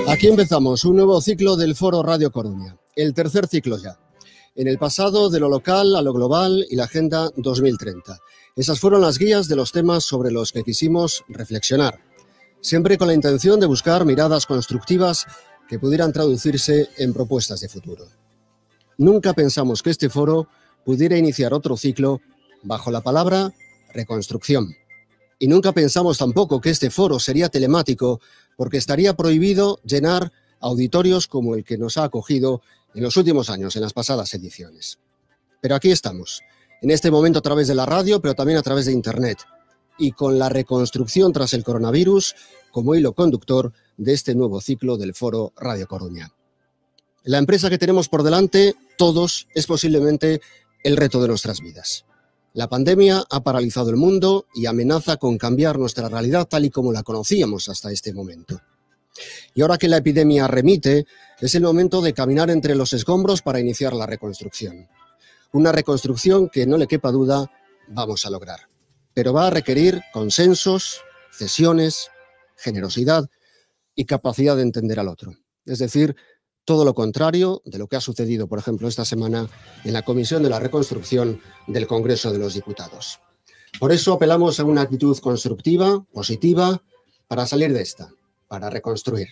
Aquí empezamos un nuevo ciclo del Foro Radio Coruña, el tercer ciclo ya. En el pasado, de lo local a lo global y la Agenda 2030. Esas fueron las guías de los temas sobre los que quisimos reflexionar, siempre con la intención de buscar miradas constructivas que pudieran traducirse en propuestas de futuro. Nunca pensamos que este foro pudiera iniciar otro ciclo bajo la palabra reconstrucción. Y nunca pensamos tampoco que este foro sería telemático, porque estaría prohibido llenar auditorios como el que nos ha acogido en los últimos años, en las pasadas ediciones. Pero aquí estamos, en este momento a través de la radio, pero también a través de Internet, y con la reconstrucción tras el coronavirus como hilo conductor de este nuevo ciclo del Foro Radio Coruña. La empresa que tenemos por delante, todos, es posiblemente el reto de nuestras vidas. La pandemia ha paralizado el mundo y amenaza con cambiar nuestra realidad tal y como la conocíamos hasta este momento. Y ahora que la epidemia remite, es el momento de caminar entre los escombros para iniciar la reconstrucción. Una reconstrucción que, no le quepa duda, vamos a lograr. Pero va a requerir consensos, cesiones, generosidad y capacidad de entender al otro. Es decir, todo lo contrario de lo que ha sucedido, por ejemplo, esta semana en la Comisión de la Reconstrucción del Congreso de los Diputados. Por eso apelamos a una actitud constructiva, positiva, para salir de esta, para reconstruir.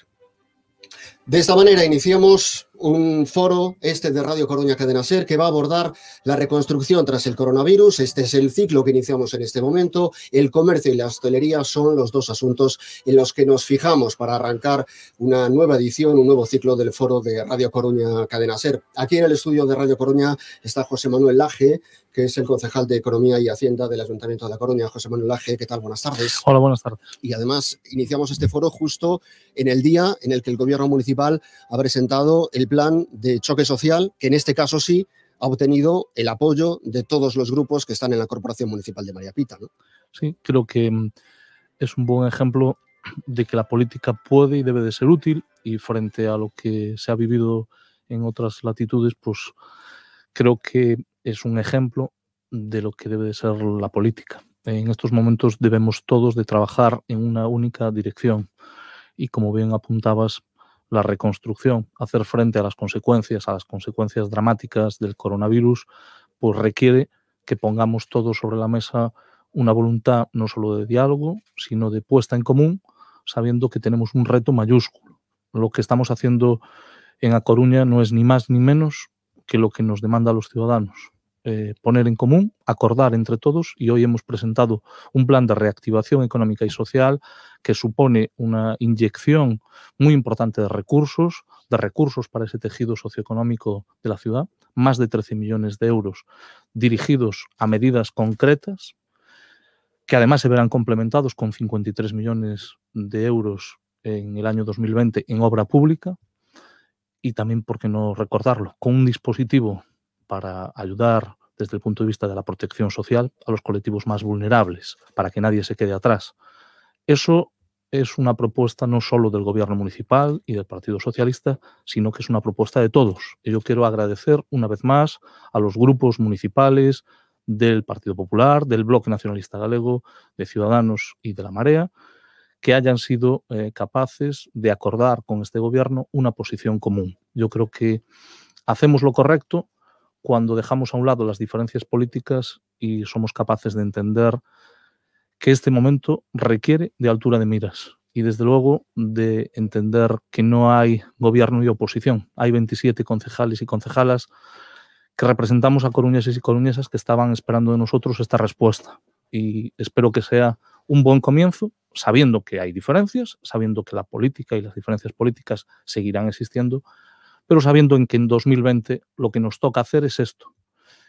De esta manera iniciamos un foro, de Radio Coruña Cadena SER, que va a abordar la reconstrucción tras el coronavirus. Este es el ciclo que iniciamos en este momento. El comercio y la hostelería son los dos asuntos en los que nos fijamos para arrancar una nueva edición, un nuevo ciclo del foro de Radio Coruña Cadena SER. Aquí en el estudio de Radio Coruña está José Manuel Laje, que es el concejal de Economía y Hacienda del Ayuntamiento de La Coruña. José Manuel Laje, ¿qué tal? Buenas tardes. Hola, buenas tardes. Y además iniciamos este foro justo en el día en el que el Gobierno municipal ha presentado el plan de choque social, que en este caso sí ha obtenido el apoyo de todos los grupos que están en la Corporación Municipal de María Pita, ¿no? Sí, creo que es un buen ejemplo de que la política puede y debe de ser útil, y frente a lo que se ha vivido en otras latitudes, pues creo que es un ejemplo de lo que debe de ser la política. En estos momentos debemos todos de trabajar en una única dirección y, como bien apuntabas, la reconstrucción, hacer frente a las consecuencias dramáticas del coronavirus, pues requiere que pongamos todos sobre la mesa una voluntad no solo de diálogo, sino de puesta en común, sabiendo que tenemos un reto mayúsculo. Lo que estamos haciendo en A Coruña no es ni más ni menos que lo que nos demanda a los ciudadanos. Poner en común, acordar entre todos, y hoy hemos presentado un plan de reactivación económica y social que supone una inyección muy importante de recursos para ese tejido socioeconómico de la ciudad, más de 13 millones de euros dirigidos a medidas concretas, que además se verán complementados con 53 millones de euros en el año 2020 en obra pública, y también, por qué no recordarlo, con un dispositivo para ayudar desde el punto de vista de la protección social a los colectivos más vulnerables, para que nadie se quede atrás. Eso es una propuesta no solo del Gobierno municipal y del Partido Socialista, sino que es una propuesta de todos. Y yo quiero agradecer una vez más a los grupos municipales del Partido Popular, del Bloque Nacionalista Galego, de Ciudadanos y de La Marea, que hayan sido capaces de acordar con este Gobierno una posición común. Yo creo que hacemos lo correcto cuando dejamos a un lado las diferencias políticas y somos capaces de entender que este momento requiere de altura de miras y, desde luego, de entender que no hay gobierno y oposición. Hay 27 concejales y concejalas que representamos a coruñeses y coruñesas que estaban esperando de nosotros esta respuesta, y espero que sea un buen comienzo, sabiendo que hay diferencias, sabiendo que la política y las diferencias políticas seguirán existiendo, pero sabiendo que en 2020 lo que nos toca hacer es esto.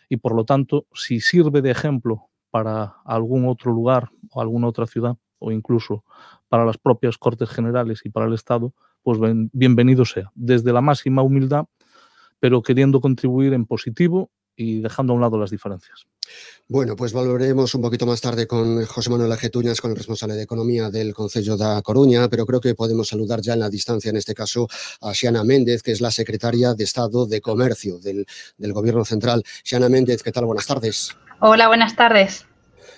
Y, por lo tanto, si sirve de ejemplo para algún otro lugar o alguna otra ciudad, o incluso para las propias Cortes Generales y para el Estado, pues bienvenido sea, desde la máxima humildad, pero queriendo contribuir en positivo y dejando a un lado las diferencias. Bueno, pues volveremos un poquito más tarde con José Manuel Laje Tuñas, con el responsable de Economía del Concello da Coruña, pero creo que podemos saludar ya en la distancia, en este caso, a Xiana Méndez, que es la secretaria de Estado de Comercio del Gobierno Central. Xiana Méndez, ¿qué tal? Buenas tardes. Hola, buenas tardes.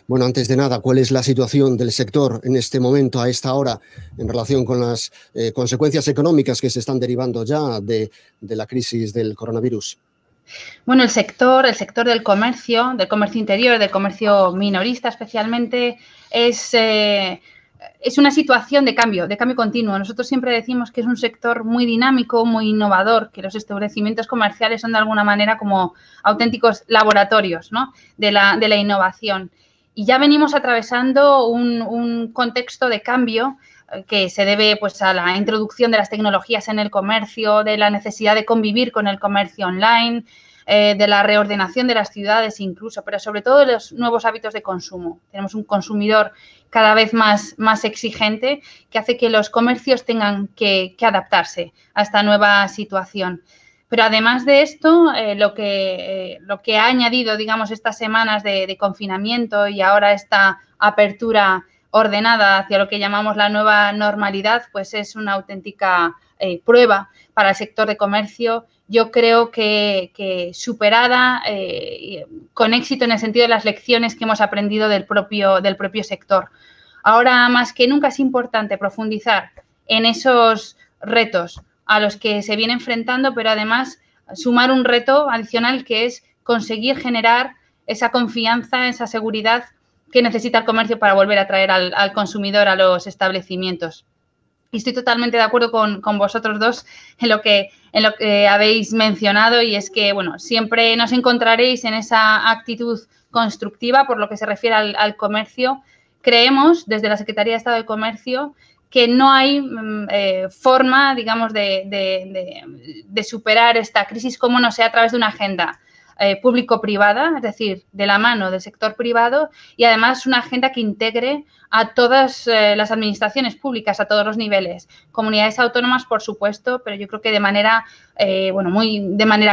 Bueno, antes de nada, ¿cuál es la situación del sector en este momento, a esta hora, en relación con las consecuencias económicas que se están derivando ya de la crisis del coronavirus? Bueno, el sector del comercio interior, del comercio minorista especialmente, es una situación de cambio continuo. Nosotros siempre decimos que es un sector muy dinámico, muy innovador, que los establecimientos comerciales son de alguna manera como auténticos laboratorios, ¿no?, de la innovación. Y ya venimos atravesando un contexto de cambio que se debe, pues, a la introducción de las tecnologías en el comercio, de la necesidad de convivir con el comercio online, de la reordenación de las ciudades incluso, pero sobre todo de los nuevos hábitos de consumo. Tenemos un consumidor cada vez más exigente que hace que los comercios tengan que adaptarse a esta nueva situación. Pero además de esto, lo que ha añadido, digamos, estas semanas de confinamiento y ahora esta apertura ordenada hacia lo que llamamos la nueva normalidad, pues es una auténtica prueba para el sector de comercio. Yo creo que superada, con éxito en el sentido de las lecciones que hemos aprendido del propio sector. Ahora más que nunca es importante profundizar en esos retos a los que se viene enfrentando, pero además sumar un reto adicional que es conseguir generar esa confianza, esa seguridad que necesita el comercio para volver a atraer al consumidor a los establecimientos. Y estoy totalmente de acuerdo con vosotros dos en lo que habéis mencionado, y es que, bueno, siempre nos encontraréis en esa actitud constructiva por lo que se refiere al comercio. Creemos, desde la Secretaría de Estado de Comercio, que no hay forma, digamos, de superar esta crisis como no sea a través de una agenda público-privada, es decir, de la mano del sector privado, y además una agenda que integre a todas las administraciones públicas, a todos los niveles, comunidades autónomas, por supuesto, pero yo creo que de manera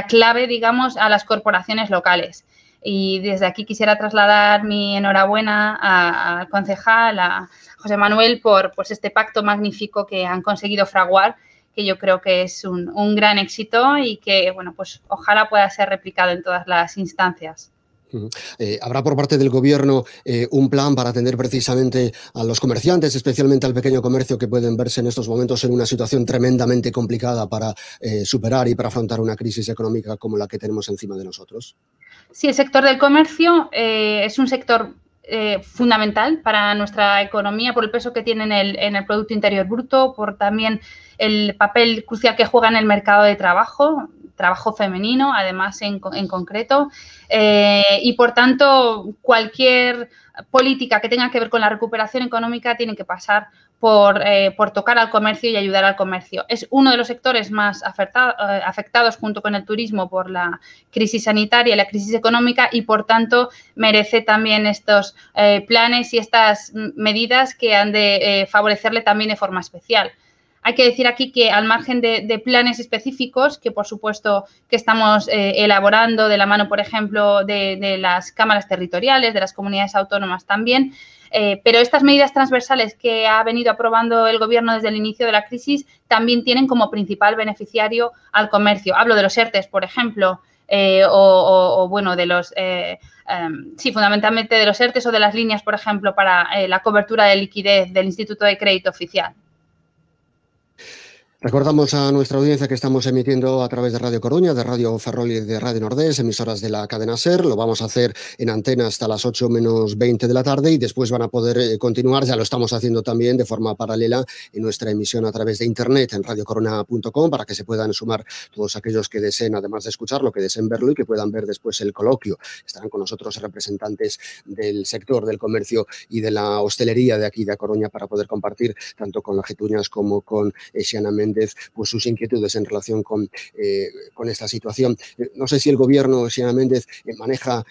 clave, digamos, a las corporaciones locales. Y desde aquí quisiera trasladar mi enhorabuena al concejal, a José Manuel, por pues este pacto magnífico que han conseguido fraguar, que yo creo que es un gran éxito y que, bueno, pues ojalá pueda ser replicado en todas las instancias. ¿Habrá por parte del Gobierno un plan para atender precisamente a los comerciantes, especialmente al pequeño comercio, que pueden verse en estos momentos en una situación tremendamente complicada para superar y para afrontar una crisis económica como la que tenemos encima de nosotros? Sí, el sector del comercio es un sector fundamental para nuestra economía por el peso que tiene en el Producto Interior Bruto, por también el papel crucial que juega en el mercado de trabajo femenino, además en concreto, y por tanto cualquier política que tenga que ver con la recuperación económica tiene que pasar por tocar al comercio y ayudar al comercio. Es uno de los sectores más afectados junto con el turismo por la crisis sanitaria y la crisis económica, y por tanto merece también estos planes y estas medidas que han de favorecerle también de forma especial. Hay que decir aquí que al margen de planes específicos, que por supuesto que estamos elaborando de la mano, por ejemplo, de las cámaras territoriales, de las comunidades autónomas también, pero estas medidas transversales que ha venido aprobando el Gobierno desde el inicio de la crisis también tienen como principal beneficiario al comercio. Hablo de los ERTEs, por ejemplo, bueno, de los... sí, fundamentalmente de los ERTEs o de las líneas, por ejemplo, para la cobertura de liquidez del Instituto de Crédito Oficial. Recordamos a nuestra audiencia que estamos emitiendo a través de Radio Coruña, de Radio Ferrol y de Radio Nordés, emisoras de la cadena SER. Lo vamos a hacer en antena hasta las 8 menos 20 de la tarde y después van a poder continuar, ya lo estamos haciendo también de forma paralela en nuestra emisión a través de internet en radiocorona.com, para que se puedan sumar todos aquellos que deseen, además de escucharlo, que deseen verlo y que puedan ver después el coloquio. Estarán con nosotros representantes del sector del comercio y de la hostelería de aquí de A Coruña para poder compartir tanto con la Getuñas como con Xiana Méndez pues sus inquietudes en relación con esta situación. No sé si el Gobierno, Xiana Méndez, maneja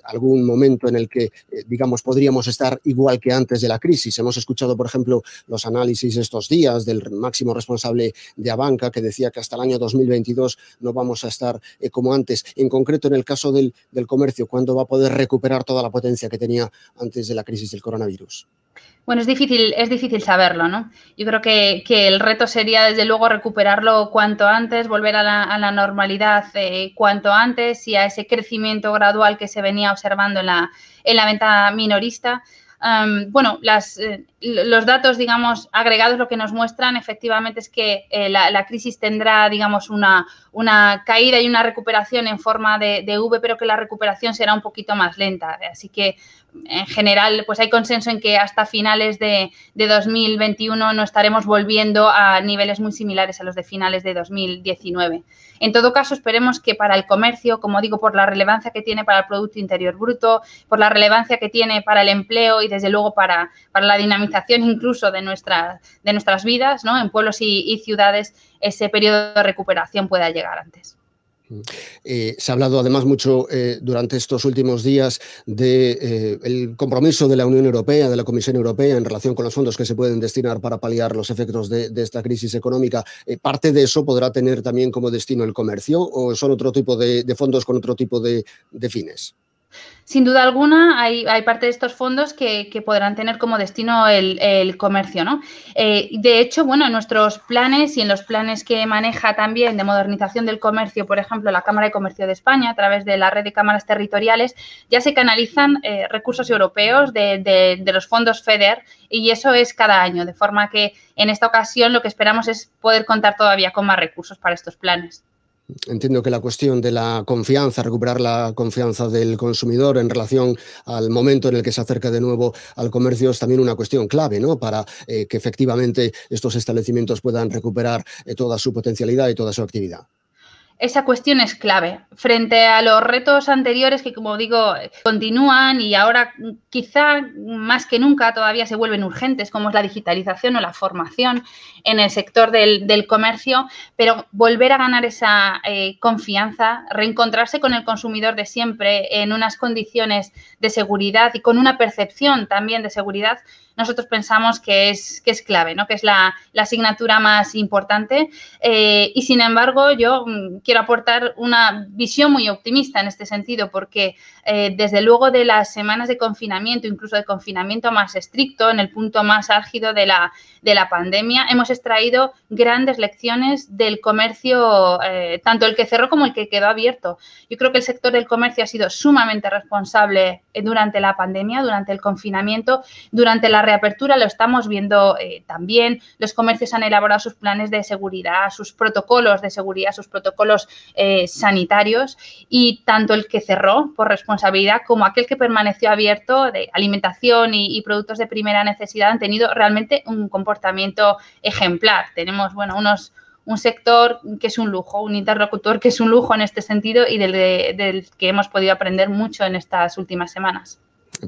algún momento en el que, digamos, podríamos estar igual que antes de la crisis. Hemos escuchado, por ejemplo, los análisis estos días del máximo responsable de Abanca, que decía que hasta el año 2022 no vamos a estar como antes. En concreto, en el caso del comercio, ¿cuándo va a poder recuperar toda la potencia que tenía antes de la crisis del coronavirus? Bueno, es difícil saberlo, ¿no? Yo creo que el reto sería, desde luego, recuperarlo cuanto antes, volver a la normalidad cuanto antes y a ese crecimiento gradual que se venía observando en la venta minorista. Bueno, los datos, digamos, agregados lo que nos muestran efectivamente es que la crisis tendrá, digamos, una caída y una recuperación en forma de V, pero que la recuperación será un poquito más lenta. Así que, en general, pues hay consenso en que hasta finales de 2021 no estaremos volviendo a niveles muy similares a los de finales de 2019. En todo caso, esperemos que para el comercio, como digo, por la relevancia que tiene para el Producto Interior Bruto, por la relevancia que tiene para el empleo y, desde luego, para la dinamización incluso de nuestras vidas, ¿no? En pueblos y ciudades, ese periodo de recuperación pueda llegar antes. Se ha hablado además mucho durante estos últimos días del compromiso de la Unión Europea, de la Comisión Europea en relación con los fondos que se pueden destinar para paliar los efectos de esta crisis económica. ¿Parte de eso podrá tener también como destino el comercio o son otro tipo de fondos con otro tipo de fines? Sin duda alguna, hay parte de estos fondos que podrán tener como destino el comercio, ¿no? De hecho, bueno, en nuestros planes y en los planes que maneja también de modernización del comercio, por ejemplo, la Cámara de Comercio de España, a través de la red de cámaras territoriales, ya se canalizan recursos europeos de los fondos FEDER, y eso es cada año, de forma que en esta ocasión lo que esperamos es poder contar todavía con más recursos para estos planes. Entiendo que la cuestión de la confianza, recuperar la confianza del consumidor en relación al momento en el que se acerca de nuevo al comercio es también una cuestión clave, ¿no? Para que efectivamente estos establecimientos puedan recuperar toda su potencialidad y toda su actividad. Esa cuestión es clave. Frente a los retos anteriores que, como digo, continúan y ahora quizá más que nunca todavía se vuelven urgentes, como es la digitalización o la formación en el sector del comercio, pero volver a ganar esa confianza, reencontrarse con el consumidor de siempre en unas condiciones de seguridad y con una percepción también de seguridad, nosotros pensamos que es clave, ¿no? Que es la asignatura más importante y, sin embargo, yo quiero aportar una visión muy optimista en este sentido porque, desde luego, de las semanas de confinamiento, incluso de confinamiento más estricto, en el punto más álgido de la pandemia, hemos extraído grandes lecciones del comercio, tanto el que cerró como el que quedó abierto. Yo creo que el sector del comercio ha sido sumamente responsable durante la pandemia, durante el confinamiento, durante la reapertura lo estamos viendo también. Los comercios han elaborado sus planes de seguridad, sus protocolos de seguridad, sus protocolos sanitarios, y tanto el que cerró por responsabilidad como aquel que permaneció abierto de alimentación y productos de primera necesidad han tenido realmente un comportamiento ejemplar. Tenemos, bueno, un sector que es un lujo, un interlocutor que es un lujo en este sentido y del que hemos podido aprender mucho en estas últimas semanas.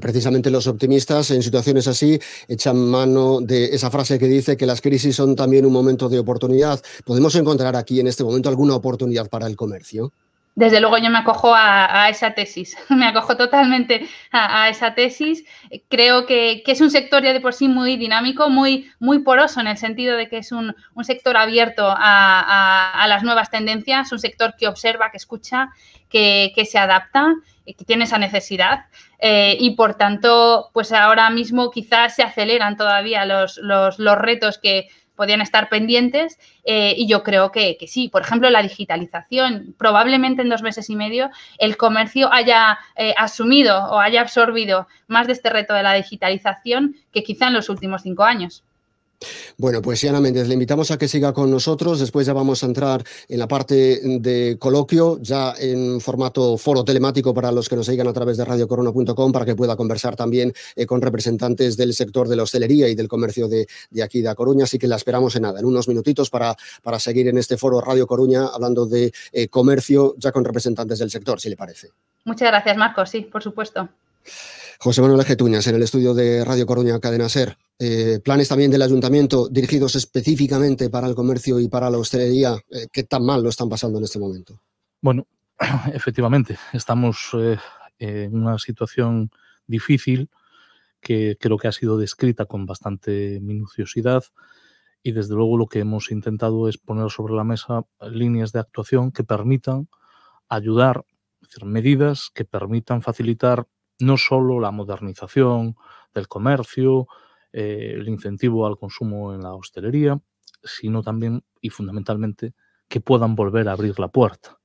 Precisamente los optimistas en situaciones así echan mano de esa frase que dice que las crisis son también un momento de oportunidad. ¿Podemos encontrar aquí en este momento alguna oportunidad para el comercio? Desde luego yo me acojo a esa tesis, me acojo totalmente a esa tesis. Creo que es un sector ya de por sí muy dinámico, muy poroso en el sentido de que es un sector abierto a las nuevas tendencias, un sector que observa, que escucha, que se adapta, que tiene esa necesidad y, por tanto, pues ahora mismo quizás se aceleran todavía los retos que podían estar pendientes y yo creo que sí. Por ejemplo, la digitalización. Probablemente en 2 meses y medio el comercio haya asumido o haya absorbido más de este reto de la digitalización que quizá en los últimos 5 años. Bueno, pues Siana Méndez, le invitamos a que siga con nosotros. Después ya vamos a entrar en la parte de coloquio, ya en formato foro telemático para los que nos sigan a través de radiocorona.com, para que pueda conversar también con representantes del sector de la hostelería y del comercio de aquí de A Coruña. Así que la esperamos en unos minutitos para seguir en este foro Radio Coruña hablando de comercio ya con representantes del sector, si le parece. Muchas gracias, Marcos. Sí, por supuesto. José Manuel Ejetuñas, en el estudio de Radio Coruña Cadena SER. Planes también del Ayuntamiento dirigidos específicamente para el comercio y para la hostelería. ¿Qué tan mal lo están pasando en este momento? Bueno, efectivamente, estamos en una situación difícil que creo que ha sido descrita con bastante minuciosidad y, desde luego, lo que hemos intentado es poner sobre la mesa líneas de actuación que permitan ayudar, es decir, medidas que permitan facilitar no solo la modernización del comercio, el incentivo al consumo en la hostelería, sino también y fundamentalmente que puedan volver a abrir la puerta.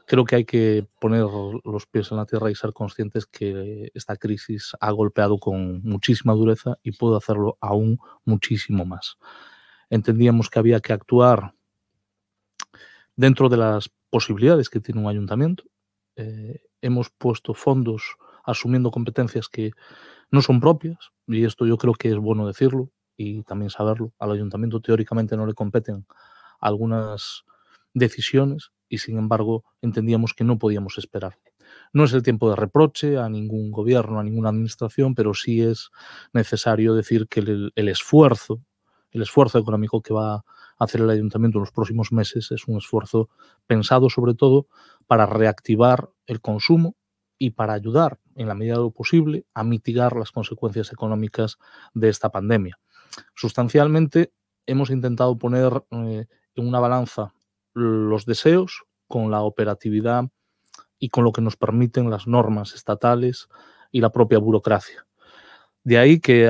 Creo que hay que poner los pies en la tierra y ser conscientes que esta crisis ha golpeado con muchísima dureza y puede hacerlo aún muchísimo más. Entendíamos que había que actuar dentro de las posibilidades que tiene un ayuntamiento. Hemos puesto fondos asumiendo competencias que no son propias, y esto yo creo que es bueno decirlo y también saberlo. Al ayuntamiento teóricamente no le competen algunas decisiones y sin embargo entendíamos que no podíamos esperar. No es el tiempo de reproche a ningún gobierno, a ninguna administración, pero sí es necesario decir que el esfuerzo económico que va a hacer el ayuntamiento en los próximos meses es un esfuerzo pensado sobre todo para reactivar el consumo y para ayudar, en la medida de lo posible, a mitigar las consecuencias económicas de esta pandemia. Sustancialmente, hemos intentado poner en una balanza los deseos con la operatividad y con lo que nos permiten las normas estatales y la propia burocracia. De ahí que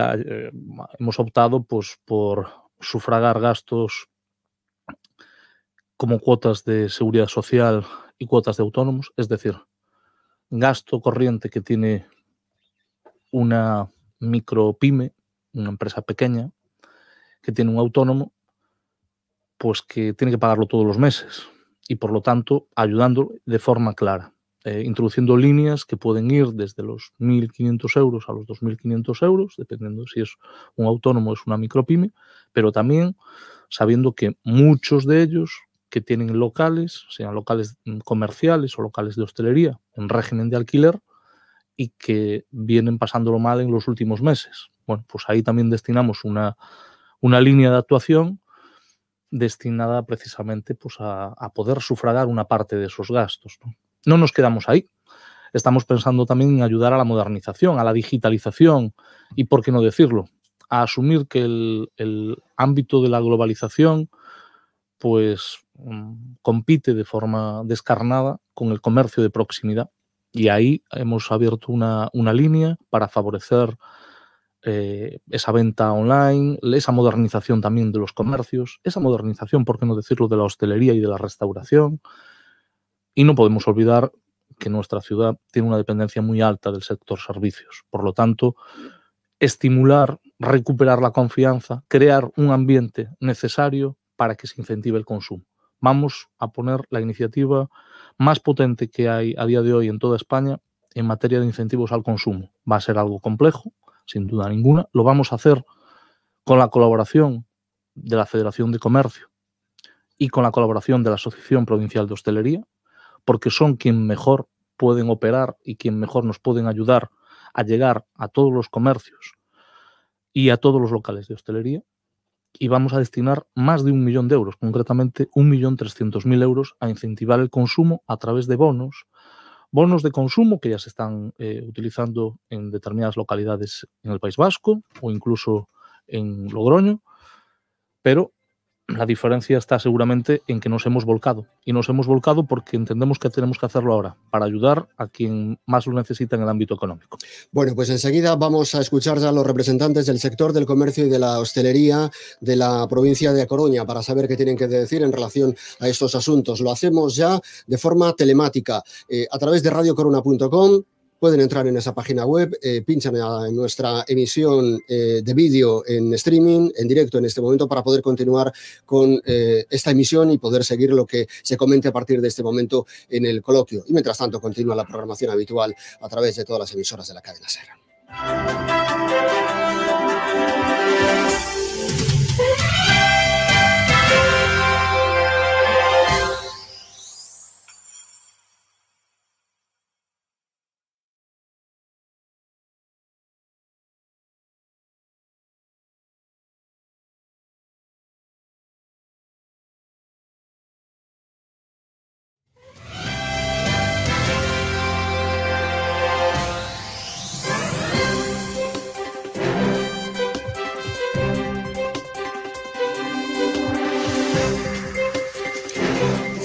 hemos optado pues, por sufragar gastos como cuotas de seguridad social y cuotas de autónomos, es decir, gasto corriente que tiene una micropyme, una empresa pequeña, que tiene un autónomo, pues que tiene que pagarlo todos los meses y por lo tanto ayudando de forma clara, introduciendo líneas que pueden ir desde los 1.500 euros a los 2.500 euros, dependiendo si es un autónomo o es una micropyme, pero también sabiendo que muchos de ellos que tienen locales, sean locales comerciales o locales de hostelería en régimen de alquiler y que vienen pasándolo mal en los últimos meses. Bueno, pues ahí también destinamos una línea de actuación destinada precisamente pues, a poder sufragar una parte de esos gastos, ¿no? No nos quedamos ahí. Estamos pensando también en ayudar a la modernización, a la digitalización y, por qué no decirlo, a asumir que el ámbito de la globalización pues compite de forma descarnada con el comercio de proximidad. Y ahí hemos abierto una línea para favorecer esa venta online, esa modernización también de los comercios, esa modernización, por qué no decirlo, de la hostelería y de la restauración. Y no podemos olvidar que nuestra ciudad tiene una dependencia muy alta del sector servicios. Por lo tanto, estimular, recuperar la confianza, crear un ambiente necesario para que se incentive el consumo. Vamos a poner la iniciativa más potente que hay a día de hoy en toda España en materia de incentivos al consumo. Va a ser algo complejo, sin duda ninguna. Lo vamos a hacer con la colaboración de la Federación de Comercio y con la colaboración de la Asociación Provincial de Hostelería, porque son quien mejor pueden operar y quien mejor nos pueden ayudar a llegar a todos los comercios y a todos los locales de hostelería. Y vamos a destinar más de 1 millón de euros, concretamente 1.300.000 euros, a incentivar el consumo a través de bonos de consumo que ya se están utilizando en determinadas localidades en el País Vasco o incluso en Logroño, pero la diferencia está seguramente en que nos hemos volcado. Y nos hemos volcado porque entendemos que tenemos que hacerlo ahora, para ayudar a quien más lo necesita en el ámbito económico. Bueno, pues enseguida vamos a escuchar ya a los representantes del sector del comercio y de la hostelería de la provincia de A Coruña para saber qué tienen que decir en relación a estos asuntos. Lo hacemos ya de forma telemática a través de radiocoruna.com. Pueden entrar en esa página web, pinchan en nuestra emisión de vídeo en streaming, en directo en este momento, para poder continuar con esta emisión y poder seguir lo que se comente a partir de este momento en el coloquio. Y mientras tanto continúa la programación habitual a través de todas las emisoras de la cadena SER.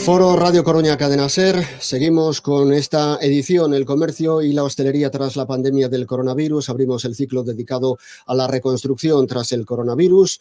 Foro Radio Coruña Cadena Ser. Seguimos con esta edición, el comercio y la hostelería tras la pandemia del coronavirus. Abrimos el ciclo dedicado a la reconstrucción tras el coronavirus.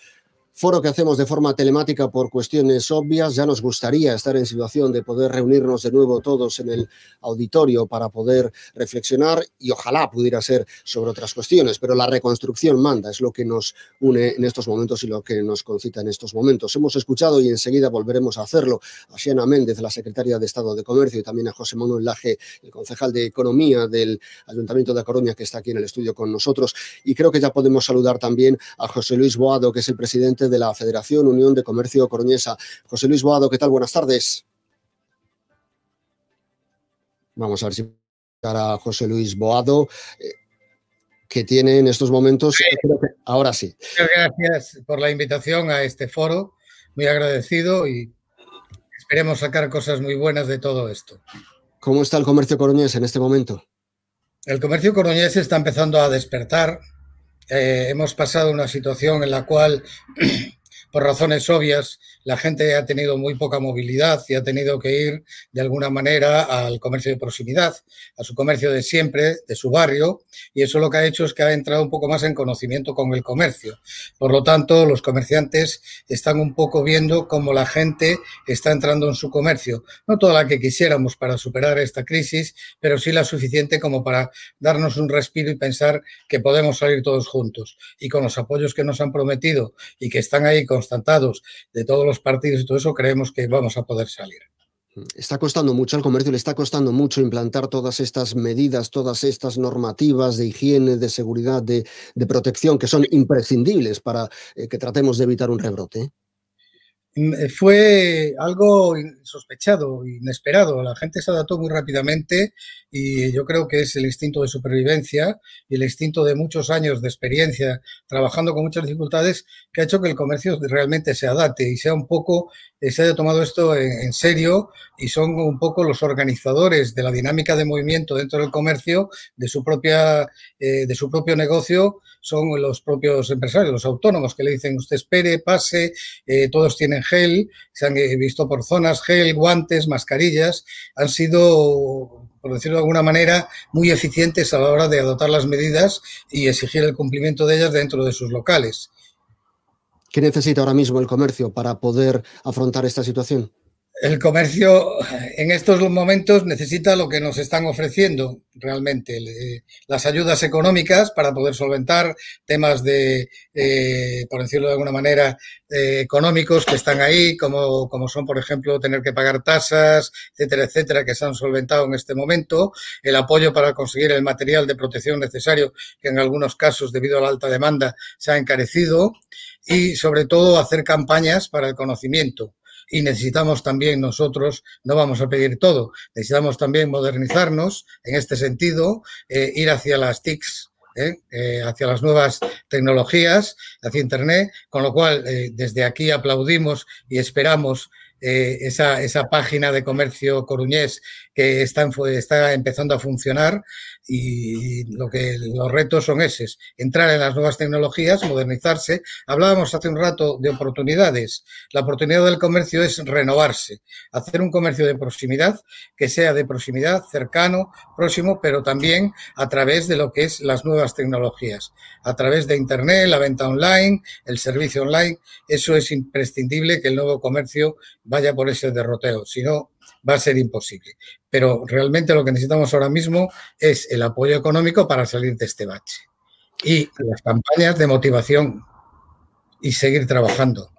Foro que hacemos de forma telemática por cuestiones obvias. Ya nos gustaría estar en situación de poder reunirnos de nuevo todos en el auditorio para poder reflexionar y ojalá pudiera ser sobre otras cuestiones, pero la reconstrucción manda, es lo que nos une en estos momentos y lo que nos concita en estos momentos. Hemos escuchado y enseguida volveremos a hacerlo a Xiana Méndez, la secretaria de Estado de Comercio, y también a José Manuel Laje, el concejal de Economía del Ayuntamiento de A Coruña, que está aquí en el estudio con nosotros. Y creo que ya podemos saludar también a José Luis Boado, que es el presidente de la Federación Unión de Comercio Coruñesa. José Luis Boado, ¿qué tal? Buenas tardes. Vamos a ver si a José Luis Boado, que tiene en estos momentos... Creo que ahora sí. Muchas gracias por la invitación a este foro. Muy agradecido y esperemos sacar cosas muy buenas de todo esto. ¿Cómo está el comercio coruñés en este momento? El comercio coruñés está empezando a despertar. Hemos pasado una situación en la cual... por razones obvias, la gente ha tenido muy poca movilidad y ha tenido que ir de alguna manera al comercio de proximidad, a su comercio de siempre, de su barrio, y eso lo que ha hecho es que ha entrado un poco más en conocimiento con el comercio. Por lo tanto, los comerciantes están un poco viendo cómo la gente está entrando en su comercio. No toda la que quisiéramos para superar esta crisis, pero sí la suficiente como para darnos un respiro y pensar que podemos salir todos juntos. Y con los apoyos que nos han prometido y que están ahí constatados de todos los partidos y todo eso, creemos que vamos a poder salir. Está costando mucho al comercio, le está costando mucho implantar todas estas medidas, todas estas normativas de higiene, de seguridad, de protección, que son imprescindibles para que tratemos de evitar un rebrote. Fue algo sospechado, inesperado. La gente se adaptó muy rápidamente y yo creo que es el instinto de supervivencia y el instinto de muchos años de experiencia trabajando con muchas dificultades que ha hecho que el comercio realmente se adapte y sea un poco, se haya tomado esto en serio y son un poco los organizadores de la dinámica de movimiento dentro del comercio, de su propio negocio, son los propios empresarios, los autónomos que le dicen usted espere, pase, todos tienen gel, se han visto por zonas, gel, guantes, mascarillas, han sido, por decirlo de alguna manera, muy eficientes a la hora de adoptar las medidas y exigir el cumplimiento de ellas dentro de sus locales. ¿Qué necesita ahora mismo el comercio para poder afrontar esta situación? El comercio en estos momentos necesita lo que nos están ofreciendo realmente, las ayudas económicas para poder solventar temas de, por decirlo de alguna manera, económicos que están ahí, como son, por ejemplo, tener que pagar tasas, etcétera, etcétera, que se han solventado en este momento, el apoyo para conseguir el material de protección necesario, que en algunos casos, debido a la alta demanda, se ha encarecido, y sobre todo hacer campañas para el conocimiento. Y necesitamos también nosotros, no vamos a pedir todo, necesitamos también modernizarnos en este sentido, ir hacia las TICs, hacia las nuevas tecnologías, hacia Internet, con lo cual desde aquí aplaudimos y esperamos esa página de comercio coruñés que está empezando a funcionar y los retos son esos, entrar en las nuevas tecnologías, modernizarse. Hablábamos hace un rato de oportunidades. La oportunidad del comercio es renovarse, hacer un comercio de proximidad que sea de proximidad, cercano, próximo, pero también a través de lo que es las nuevas tecnologías, a través de Internet, la venta online, el servicio online. Eso es imprescindible que el nuevo comercio vaya por ese derroteo, si no va a ser imposible. Pero realmente lo que necesitamos ahora mismo es el apoyo económico para salir de este bache y las campañas de motivación y seguir trabajando.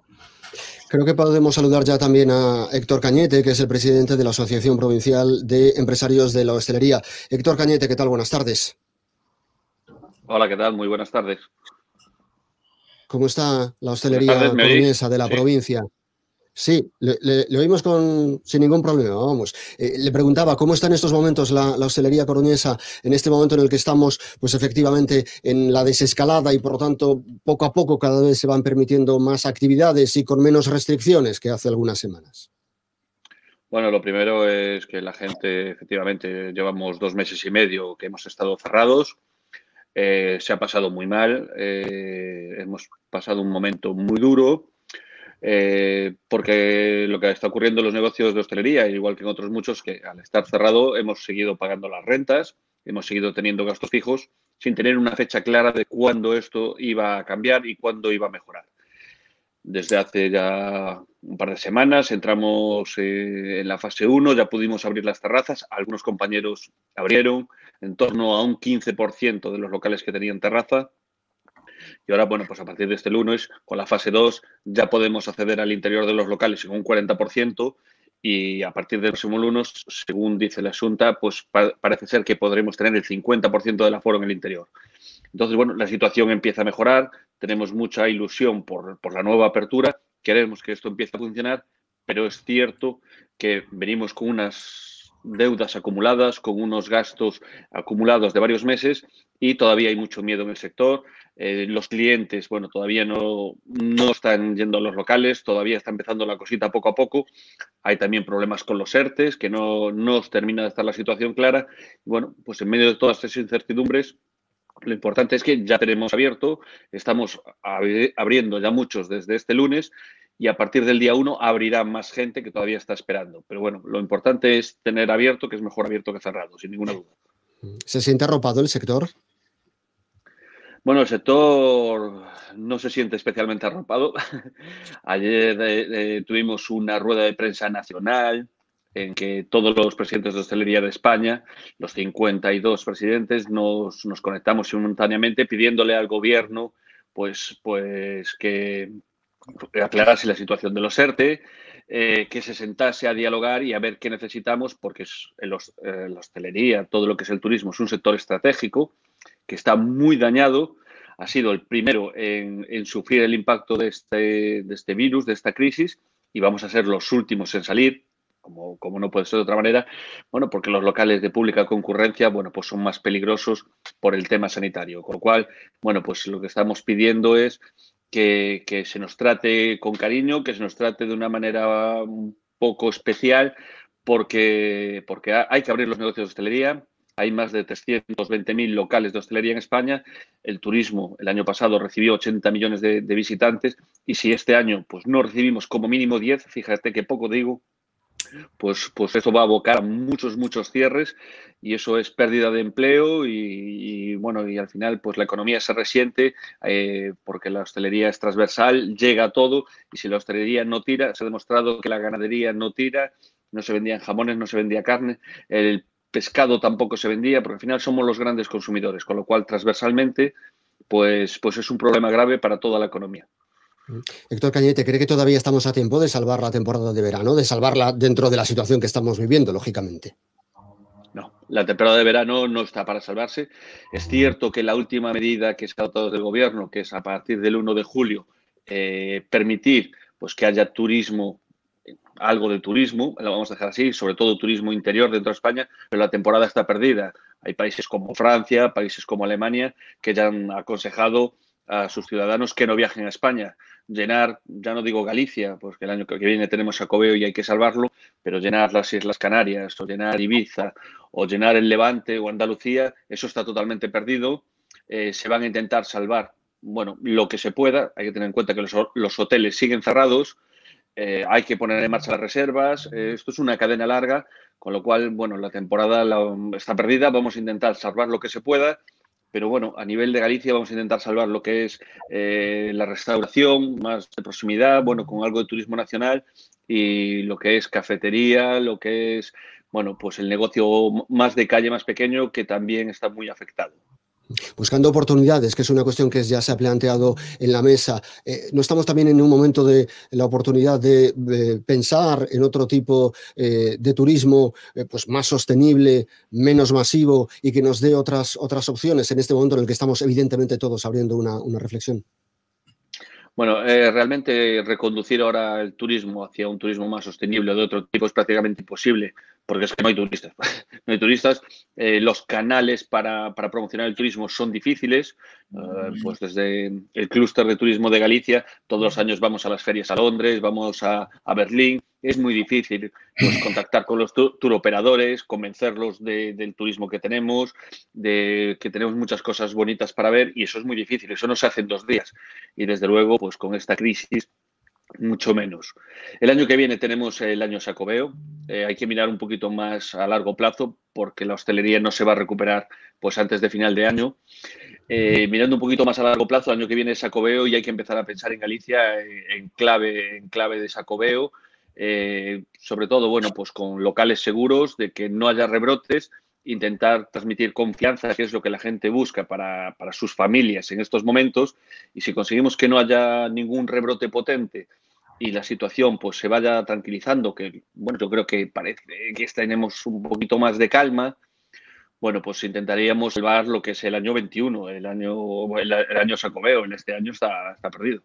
Creo que podemos saludar ya también a Héctor Cañete, que es el presidente de la Asociación Provincial de Empresarios de la Hostelería. Héctor Cañete, ¿qué tal? Buenas tardes. Hola, ¿qué tal? Muy buenas tardes. ¿Cómo está la hostelería coruñesa de la provincia? Sí, le oímos sin ningún problema, vamos. Le preguntaba cómo está en estos momentos la hostelería coruñesa, en este momento en el que estamos, pues efectivamente, en la desescalada y por lo tanto, poco a poco cada vez se van permitiendo más actividades y con menos restricciones que hace algunas semanas. Bueno, lo primero es que la gente, efectivamente, llevamos 2 meses y medio que hemos estado cerrados. Se ha pasado muy mal, hemos pasado un momento muy duro. porque lo que está ocurriendo en los negocios de hostelería, igual que en otros muchos, que al estar cerrado hemos seguido pagando las rentas, hemos seguido teniendo gastos fijos sin tener una fecha clara de cuándo esto iba a cambiar y cuándo iba a mejorar. Desde hace ya un par de semanas entramos en la fase 1, ya pudimos abrir las terrazas, algunos compañeros abrieron, en torno a un 15% de los locales que tenían terraza. Y ahora, bueno, pues a partir de este lunes, con la fase 2, ya podemos acceder al interior de los locales en un 40% y a partir del próximo lunes, según dice la Xunta, pues parece ser que podremos tener el 50% del aforo en el interior. Entonces, bueno, la situación empieza a mejorar, tenemos mucha ilusión por la nueva apertura, queremos que esto empiece a funcionar, pero es cierto que venimos con unas deudas acumuladas, con unos gastos acumulados de varios meses y todavía hay mucho miedo en el sector. Los clientes, bueno, todavía no están yendo a los locales, todavía está empezando la cosita poco a poco. Hay también problemas con los ERTES, que no os termina de estar la situación clara. Bueno, pues en medio de todas estas incertidumbres, lo importante es que ya tenemos abierto, estamos abriendo ya muchos desde este lunes y a partir del día 1 abrirá más gente que todavía está esperando. Pero bueno, lo importante es tener abierto, que es mejor abierto que cerrado, sin ninguna duda. ¿Se siente arropado el sector? Bueno, el sector no se siente especialmente arropado. Ayer tuvimos una rueda de prensa nacional en que todos los presidentes de hostelería de España, los 52 presidentes, nos conectamos simultáneamente pidiéndole al gobierno pues que aclarase la situación de los ERTE, que se sentase a dialogar y a ver qué necesitamos, porque la hostelería, todo lo que es el turismo, es un sector estratégico que está muy dañado. Ha sido el primero en sufrir el impacto de este virus, de esta crisis, y vamos a ser los últimos en salir, como no puede ser de otra manera, bueno, porque los locales de pública concurrencia, bueno, pues son más peligrosos por el tema sanitario. Con lo cual, bueno, pues lo que estamos pidiendo es que se nos trate con cariño, que se nos trate de una manera un poco especial, porque hay que abrir los negocios de hostelería. Hay más de 320.000 locales de hostelería en España. El turismo el año pasado recibió 80 millones de visitantes y si este año pues no recibimos como mínimo 10, fíjate que poco digo, pues eso va a abocar a muchos cierres y eso es pérdida de empleo y bueno, y al final pues la economía se resiente porque la hostelería es transversal, llega a todo y si la hostelería no tira, se ha demostrado que la ganadería no tira, no se vendían jamones, no se vendía carne, el pescado tampoco se vendía porque al final somos los grandes consumidores, con lo cual transversalmente pues es un problema grave para toda la economía. Héctor Cañete, ¿cree que todavía estamos a tiempo de salvar la temporada de verano, de salvarla dentro de la situación que estamos viviendo, lógicamente? No, la temporada de verano no está para salvarse. Es cierto que la última medida que se ha adoptado del gobierno, que es a partir del 1 de julio, permitir pues, que haya turismo, algo de turismo, lo vamos a dejar así, sobre todo turismo interior dentro de España, pero la temporada está perdida. Hay países como Francia, países como Alemania, que ya han aconsejado a sus ciudadanos que no viajen a España. Llenar, ya no digo Galicia, porque el año que viene tenemos Xacobeo y hay que salvarlo, pero llenar las Islas Canarias o llenar Ibiza o llenar el Levante o Andalucía, eso está totalmente perdido. Se van a intentar salvar, bueno, lo que se pueda. Hay que tener en cuenta que los hoteles siguen cerrados, hay que poner en marcha las reservas. Esto es una cadena larga, con lo cual, bueno, la temporada está perdida. Vamos a intentar salvar lo que se pueda. Pero bueno, a nivel de Galicia vamos a intentar salvar lo que es la restauración, más de proximidad, bueno, con algo de turismo nacional y lo que es cafetería, lo que es, bueno, pues el negocio más de calle, más pequeño, que también está muy afectado. Buscando oportunidades, que es una cuestión que ya se ha planteado en la mesa. ¿No estamos también en un momento de la oportunidad de pensar en otro tipo de turismo pues más sostenible, menos masivo y que nos dé otras opciones en este momento en el que estamos evidentemente todos abriendo una reflexión? Bueno, realmente reconducir ahora el turismo hacia un turismo más sostenible de otro tipo es prácticamente imposible, porque es que no hay turistas. No hay turistas. Los canales para promocionar el turismo son difíciles. Pues desde el clúster de turismo de Galicia, todos los años vamos a las ferias a Londres, vamos a Berlín. Es muy difícil pues, contactar con los turoperadores, convencerlos del turismo que tenemos, de que tenemos muchas cosas bonitas para ver y eso es muy difícil. Eso no se hace en 2 días. Y desde luego, pues con esta crisis mucho menos. El año que viene tenemos el año Xacobeo. Hay que mirar un poquito más a largo plazo porque la hostelería no se va a recuperar pues antes de final de año. Mirando un poquito más a largo plazo, el año que viene es Xacobeo y hay que empezar a pensar en Galicia en clave de Xacobeo. Sobre todo, bueno, pues con locales seguros, de que no haya rebrotes, intentar transmitir confianza, que es lo que la gente busca para sus familias en estos momentos. Y si conseguimos que no haya ningún rebrote potente y la situación pues se vaya tranquilizando, que bueno, yo creo que parece que tenemos un poquito más de calma, bueno, pues intentaríamos salvar lo que es el año 21, el año Xacobeo. En este año está perdido.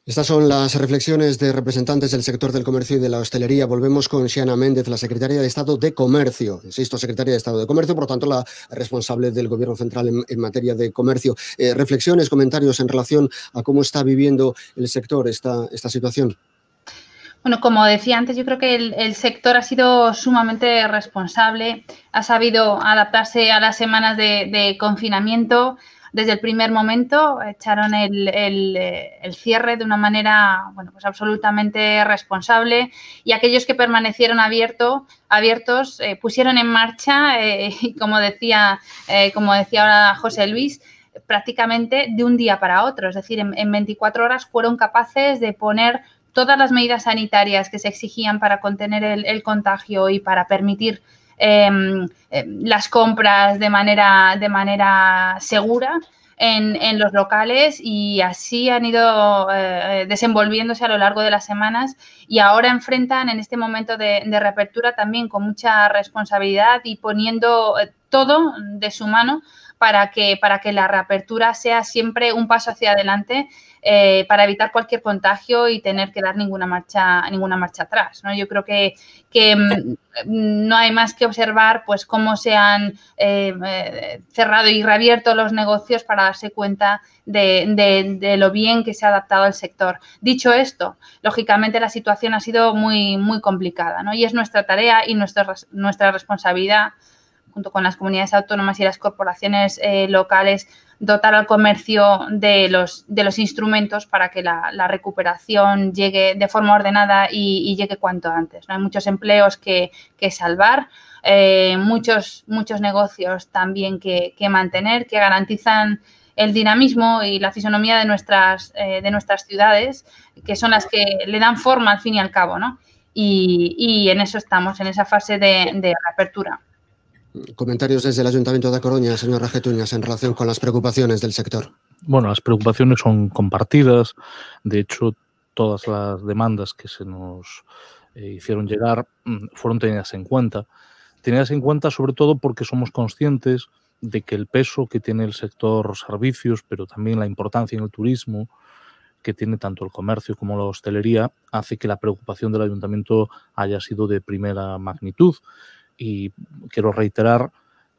Estas son las reflexiones de representantes del sector del comercio y de la hostelería. Volvemos con Xiana Méndez, la secretaria de Estado de Comercio. Insisto, secretaria de Estado de Comercio, por tanto, la responsable del Gobierno central en materia de comercio. Reflexiones, comentarios en relación a cómo está viviendo el sector esta situación. Bueno, como decía antes, yo creo que el sector ha sido sumamente responsable, ha sabido adaptarse a las semanas de confinamiento. Desde el primer momento echaron el cierre de una manera, bueno, pues absolutamente responsable, y aquellos que permanecieron abiertos pusieron en marcha, y como decía ahora José Luis, prácticamente de un día para otro. Es decir, en 24 horas fueron capaces de poner todas las medidas sanitarias que se exigían para contener el contagio y para permitir las compras de manera segura en los locales, y así han ido desenvolviéndose a lo largo de las semanas, y ahora enfrentan en este momento de reapertura también con mucha responsabilidad y poniendo todo de su mano para que la reapertura sea siempre un paso hacia adelante, para evitar cualquier contagio y tener que dar ninguna marcha atrás, ¿no? Yo creo que no hay más que observar pues cómo se han cerrado y reabierto los negocios para darse cuenta de lo bien que se ha adaptado el sector. Dicho esto, lógicamente la situación ha sido muy, muy complicada, ¿no? Y es nuestra tarea y nuestra responsabilidad, junto con las comunidades autónomas y las corporaciones locales, dotar al comercio de los instrumentos para que la recuperación llegue de forma ordenada y llegue cuanto antes, ¿no? Hay muchos empleos que salvar, muchos negocios también que mantener, que garantizan el dinamismo y la fisonomía de nuestras ciudades, que son las que le dan forma al fin y al cabo, ¿no? Y en eso estamos, en esa fase de reapertura. Comentarios desde el Ayuntamiento de A Coruña, señor Rajetuñas, en relación con las preocupaciones del sector. Bueno, las preocupaciones son compartidas. De hecho, todas las demandas que se nos hicieron llegar fueron tenidas en cuenta. Tenidas en cuenta sobre todo porque somos conscientes de que el peso que tiene el sector servicios, pero también la importancia en el turismo que tiene tanto el comercio como la hostelería, hace que la preocupación del Ayuntamiento haya sido de primera magnitud. Y quiero reiterar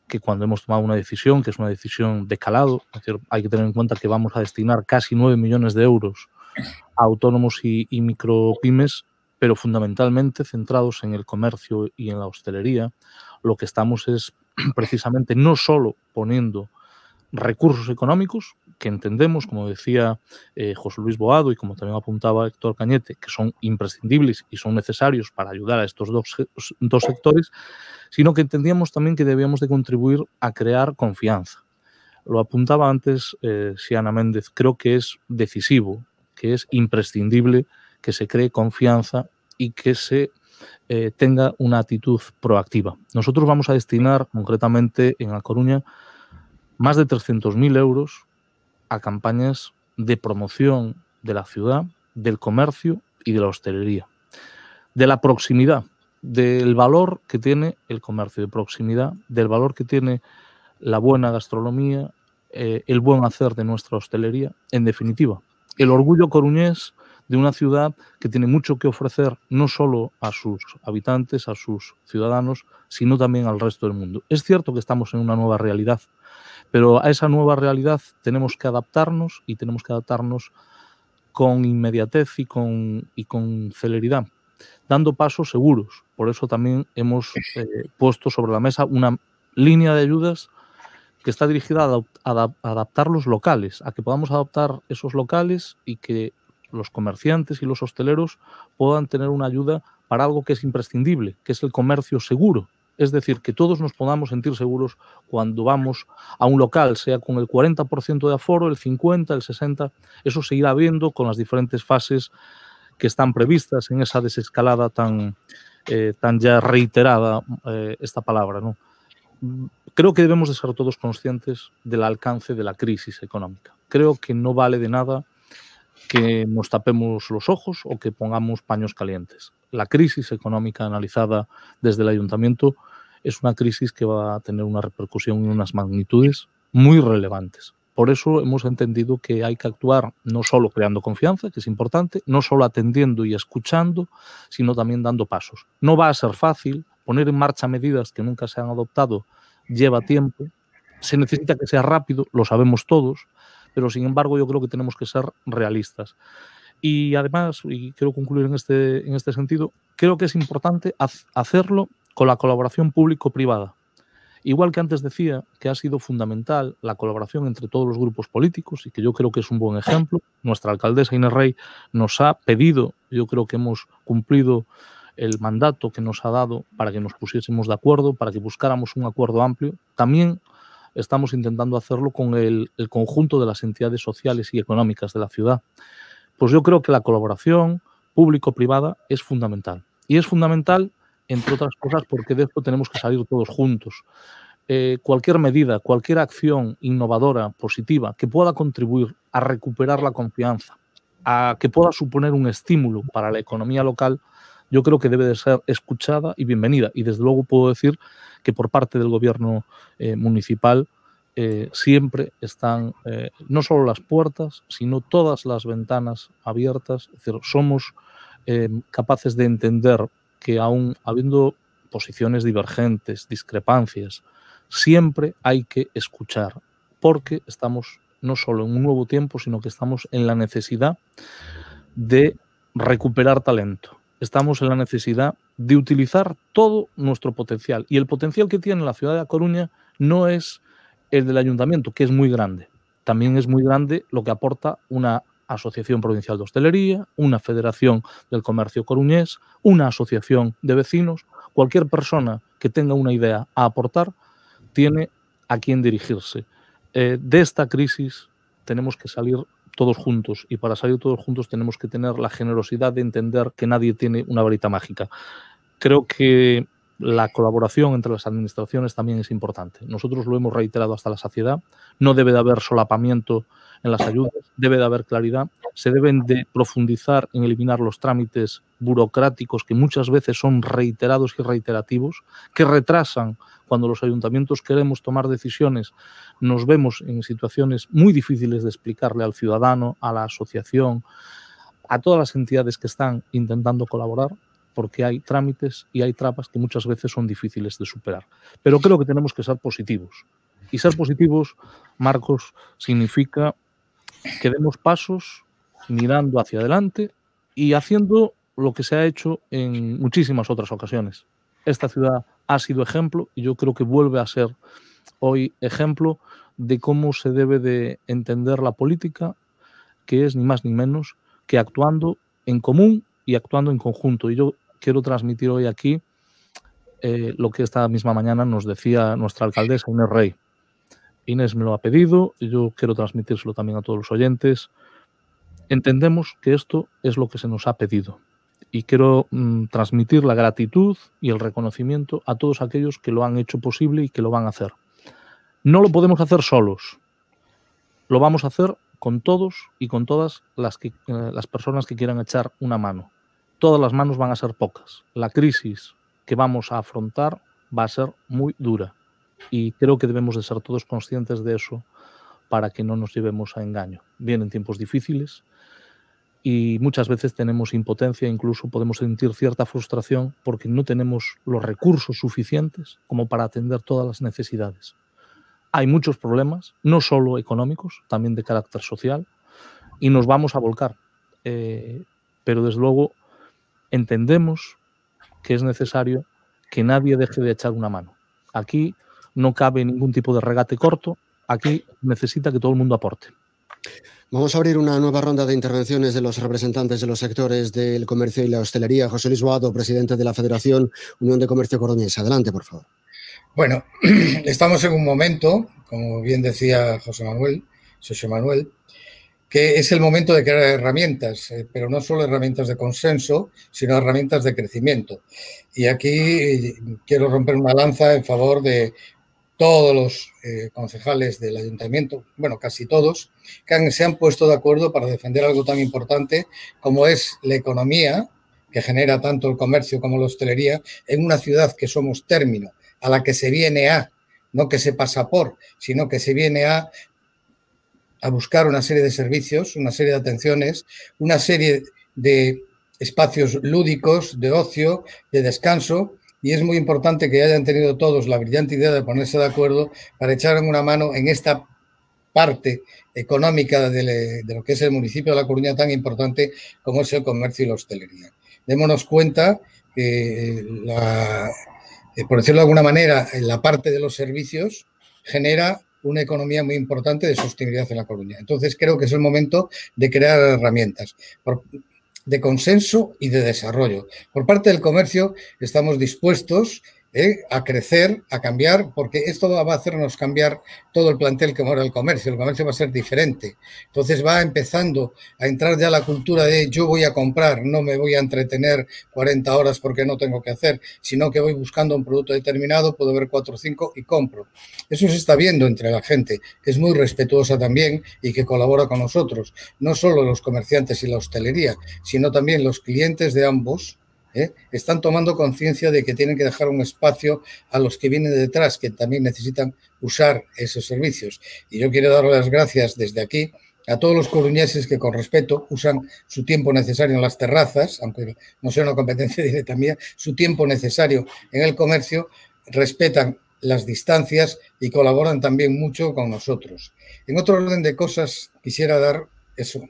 que cuando hemos tomado una decisión, que es una decisión de calado, es decir, hay que tener en cuenta que vamos a destinar casi 9 millones de euros a autónomos y micropymes, pero fundamentalmente centrados en el comercio y en la hostelería. Lo que estamos es precisamente no solo poniendo recursos económicos, que entendemos, como decía José Luis Boado y como también apuntaba Héctor Cañete, que son imprescindibles y son necesarios para ayudar a estos dos sectores, sino que entendíamos también que debíamos de contribuir a crear confianza. Lo apuntaba antes Xiana Méndez, creo que es decisivo, que es imprescindible que se cree confianza y que se tenga una actitud proactiva. Nosotros vamos a destinar concretamente en A Coruña más de 300.000 euros a campañas de promoción de la ciudad, del comercio y de la hostelería, de la proximidad, del valor que tiene el comercio de proximidad, del valor que tiene la buena gastronomía, el buen hacer de nuestra hostelería, en definitiva, el orgullo coruñés de una ciudad que tiene mucho que ofrecer no solo a sus habitantes, a sus ciudadanos, sino también al resto del mundo. Es cierto que estamos en una nueva realidad, pero a esa nueva realidad tenemos que adaptarnos y tenemos que adaptarnos con inmediatez y con celeridad, dando pasos seguros. Por eso también hemos puesto sobre la mesa una línea de ayudas que está dirigida a adaptar los locales, a que podamos adaptar esos locales y que los comerciantes y los hosteleros puedan tener una ayuda para algo que es imprescindible, que es el comercio seguro. Es decir, que todos nos podamos sentir seguros cuando vamos a un local, sea con el 40% de aforo, el 50%, el 60%. Eso se irá viendo con las diferentes fases que están previstas en esa desescalada tan ya reiterada, esta palabra, ¿no? Creo que debemos de ser todos conscientes del alcance de la crisis económica. Creo que no vale de nada que nos tapemos los ojos o que pongamos paños calientes. La crisis económica analizada desde el ayuntamiento es una crisis que va a tener una repercusión y unas magnitudes muy relevantes. Por eso hemos entendido que hay que actuar no solo creando confianza, que es importante, no solo atendiendo y escuchando, sino también dando pasos. No va a ser fácil. Poner en marcha medidas que nunca se han adoptado lleva tiempo. Se necesita que sea rápido, lo sabemos todos, pero sin embargo yo creo que tenemos que ser realistas. Y además, y quiero concluir en este sentido, creo que es importante hacerlo con la colaboración público-privada. Igual que antes decía que ha sido fundamental la colaboración entre todos los grupos políticos y que yo creo que es un buen ejemplo. Nuestra alcaldesa Inés Rey nos ha pedido, yo creo que hemos cumplido el mandato que nos ha dado para que nos pusiésemos de acuerdo, para que buscáramos un acuerdo amplio. También estamos intentando hacerlo con el conjunto de las entidades sociales y económicas de la ciudad. Pues yo creo que la colaboración público-privada es fundamental. Y es fundamental, entre otras cosas, porque de esto tenemos que salir todos juntos. Cualquier medida, cualquier acción innovadora, positiva, que pueda contribuir a recuperar la confianza, a que pueda suponer un estímulo para la economía local, yo creo que debe de ser escuchada y bienvenida. Y desde luego puedo decir que por parte del gobierno municipal siempre están no solo las puertas, sino todas las ventanas abiertas. Es decir, somos capaces de entender que aún habiendo posiciones divergentes, discrepancias, siempre hay que escuchar, porque estamos no solo en un nuevo tiempo, sino que estamos en la necesidad de recuperar talento. Estamos en la necesidad de utilizar todo nuestro potencial. Y el potencial que tiene la ciudad de A Coruña no es el del ayuntamiento, que es muy grande. También es muy grande lo que aporta una Asociación Provincial de Hostelería, una Federación del Comercio Coruñés, una asociación de vecinos. Cualquier persona que tenga una idea a aportar tiene a quién dirigirse. De esta crisis tenemos que salir todos juntos, y para salir todos juntos tenemos que tener la generosidad de entender que nadie tiene una varita mágica. Creo que la colaboración entre las administraciones también es importante. Nosotros lo hemos reiterado hasta la saciedad. No debe de haber solapamiento en las ayudas, debe de haber claridad. Se deben de profundizar en eliminar los trámites burocráticos que muchas veces son reiterados y reiterativos, que retrasan. Cuando los ayuntamientos queremos tomar decisiones, nos vemos en situaciones muy difíciles de explicarle al ciudadano, a la asociación, a todas las entidades que están intentando colaborar, porque hay trámites y hay trabas que muchas veces son difíciles de superar. Pero creo que tenemos que ser positivos. Y ser positivos, Marcos, significa que demos pasos mirando hacia adelante y haciendo lo que se ha hecho en muchísimas otras ocasiones. Esta ciudad ha sido ejemplo y yo creo que vuelve a ser hoy ejemplo de cómo se debe de entender la política, que es ni más ni menos que actuando en común y actuando en conjunto. Y yo quiero transmitir hoy aquí lo que esta misma mañana nos decía nuestra alcaldesa Inés Rey. Inés me lo ha pedido y yo quiero transmitírselo también a todos los oyentes. Entendemos que esto es lo que se nos ha pedido. Y quiero transmitir la gratitud y el reconocimiento a todos aquellos que lo han hecho posible y que lo van a hacer. No lo podemos hacer solos. Lo vamos a hacer con todos y con todas las personas que quieran echar una mano. Todas las manos van a ser pocas. La crisis que vamos a afrontar va a ser muy dura. Y creo que debemos de ser todos conscientes de eso para que no nos llevemos a engaño. Vienen tiempos difíciles y muchas veces tenemos impotencia, incluso podemos sentir cierta frustración porque no tenemos los recursos suficientes como para atender todas las necesidades. Hay muchos problemas, no solo económicos, también de carácter social, y nos vamos a volcar. Pero desde luego entendemos que es necesario que nadie deje de echar una mano. Aquí no cabe ningún tipo de regate corto, aquí necesita que todo el mundo aporte. Vamos a abrir una nueva ronda de intervenciones de los representantes de los sectores del comercio y la hostelería. José Luis Boado, presidente de la Federación Unión de Comercio Coruñesa. Adelante, por favor. Bueno, estamos en un momento, como bien decía José Manuel, que es el momento de crear herramientas, pero no solo herramientas de consenso, sino herramientas de crecimiento. Y aquí quiero romper una lanza en favor de todos los concejales del ayuntamiento, bueno, casi todos, que se han puesto de acuerdo para defender algo tan importante como es la economía, que genera tanto el comercio como la hostelería, en una ciudad que somos término, a la que se viene no que se pasa por, sino que se viene a buscar una serie de servicios, una serie de atenciones, una serie de espacios lúdicos, de ocio, de descanso, y es muy importante que hayan tenido todos la brillante idea de ponerse de acuerdo para echar una mano en esta parte económica de lo que es el municipio de La Coruña tan importante como es el comercio y la hostelería. Démonos cuenta que, por decirlo de alguna manera, la parte de los servicios genera una economía muy importante de sostenibilidad en La Coruña. Entonces creo que es el momento de crear herramientas de consenso y de desarrollo. Por parte del comercio estamos dispuestos a crecer, a cambiar, porque esto va a hacernos cambiar todo el plantel que mora el comercio. El comercio va a ser diferente. Entonces va empezando a entrar ya la cultura de yo voy a comprar, no me voy a entretener 40 horas porque no tengo que hacer, sino que voy buscando un producto determinado, puedo ver 4 o 5 y compro. Eso se está viendo entre la gente, que es muy respetuosa también y que colabora con nosotros. No solo los comerciantes y la hostelería, sino también los clientes de ambos, están tomando conciencia de que tienen que dejar un espacio a los que vienen detrás, que también necesitan usar esos servicios. Y yo quiero dar las gracias desde aquí a todos los coruñeses que con respeto usan su tiempo necesario en las terrazas, aunque no sea una competencia directa mía, su tiempo necesario en el comercio, respetan las distancias y colaboran también mucho con nosotros. En otro orden de cosas quisiera dar eso.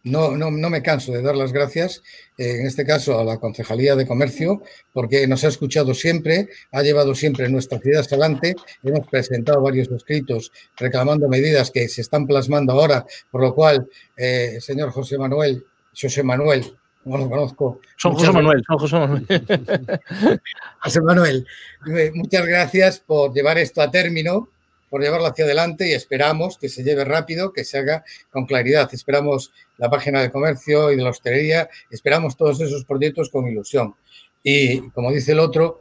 No me canso de dar las gracias, en este caso a la Concejalía de Comercio, porque nos ha escuchado siempre, ha llevado siempre nuestras ideas adelante. Hemos presentado varios escritos reclamando medidas que se están plasmando ahora, por lo cual, señor José Manuel, no lo conozco. José Manuel. José Manuel, muchas gracias por llevar esto a término, por llevarlo hacia adelante y esperamos que se lleve rápido, que se haga con claridad. Esperamos la página de comercio y de la hostelería, esperamos todos esos proyectos con ilusión. Y como dice el otro,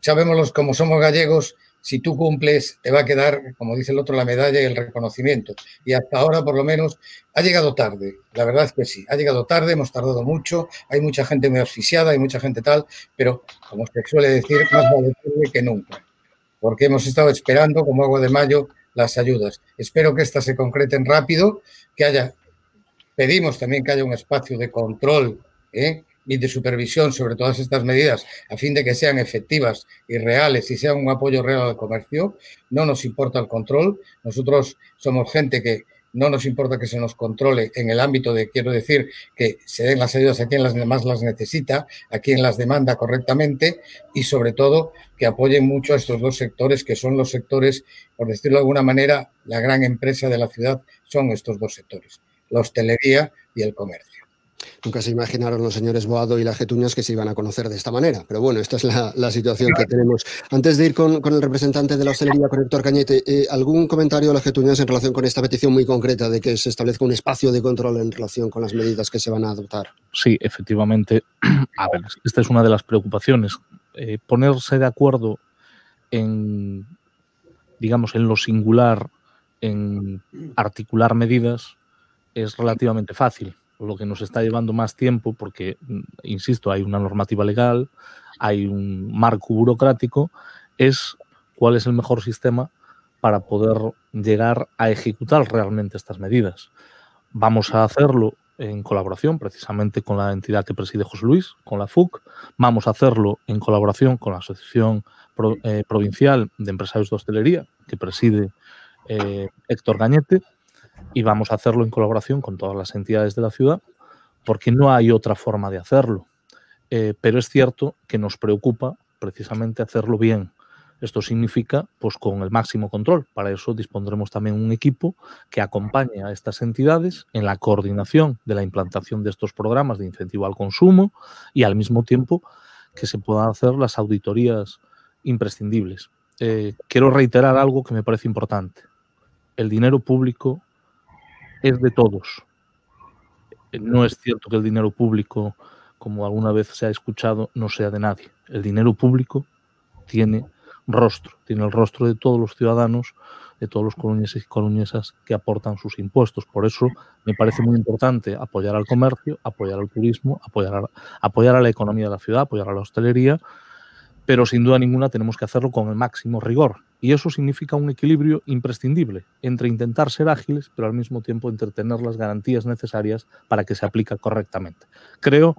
sabemos como somos gallegos, si tú cumples te va a quedar, como dice el otro, la medalla y el reconocimiento. Y hasta ahora, por lo menos, ha llegado tarde. La verdad es que sí, ha llegado tarde, hemos tardado mucho, hay mucha gente muy asfixiada, hay mucha gente tal, pero como se suele decir, más vale tarde que nunca, porque hemos estado esperando como agua de mayo las ayudas. Espero que estas se concreten rápido, pedimos también que haya un espacio de control y de supervisión sobre todas estas medidas a fin de que sean efectivas y reales y sean un apoyo real al comercio. No nos importa el control, nosotros somos gente que no nos importa que se nos controle en el ámbito de, quiero decir, que se den las ayudas a quien más las necesita, a quien las demanda correctamente y sobre todo que apoyen mucho a estos dos sectores que son los sectores, por decirlo de alguna manera, la gran empresa de la ciudad son estos dos sectores, la hostelería y el comercio. Nunca se imaginaron los señores Boado y Lajetuñas que se iban a conocer de esta manera, pero bueno, esta es la situación que tenemos. Antes de ir con el representante de la hostelería, con Héctor Cañete, ¿algún comentario, Lajetuñas, en relación con esta petición muy concreta de que se establezca un espacio de control en relación con las medidas que se van a adoptar? Sí, efectivamente. A ver, esta es una de las preocupaciones. Ponerse de acuerdo en, digamos, en lo singular, en articular medidas, es relativamente fácil. Lo que nos está llevando más tiempo, porque, insisto, hay una normativa legal, hay un marco burocrático, es cuál es el mejor sistema para poder llegar a ejecutar realmente estas medidas. Vamos a hacerlo en colaboración precisamente con la entidad que preside José Luis, con la FUC. Vamos a hacerlo en colaboración con la Asociación Provincial de Empresarios de Hostelería, que preside Héctor Cañete. Y vamos a hacerlo en colaboración con todas las entidades de la ciudad, porque no hay otra forma de hacerlo. Pero es cierto que nos preocupa precisamente hacerlo bien. Esto significa, pues, con el máximo control. Para eso dispondremos también un equipo que acompañe a estas entidades en la coordinación de la implantación de estos programas de incentivo al consumo y al mismo tiempo que se puedan hacer las auditorías imprescindibles. Quiero reiterar algo que me parece importante. El dinero público es de todos. No es cierto que el dinero público, como alguna vez se ha escuchado, no sea de nadie. El dinero público tiene rostro, tiene el rostro de todos los ciudadanos, de todos los coruñeses y coruñesas que aportan sus impuestos. Por eso me parece muy importante apoyar al comercio, apoyar al turismo, apoyar a la economía de la ciudad, apoyar a la hostelería, pero sin duda ninguna tenemos que hacerlo con el máximo rigor. Y eso significa un equilibrio imprescindible entre intentar ser ágiles, pero al mismo tiempo entre tener las garantías necesarias para que se aplique correctamente. Creo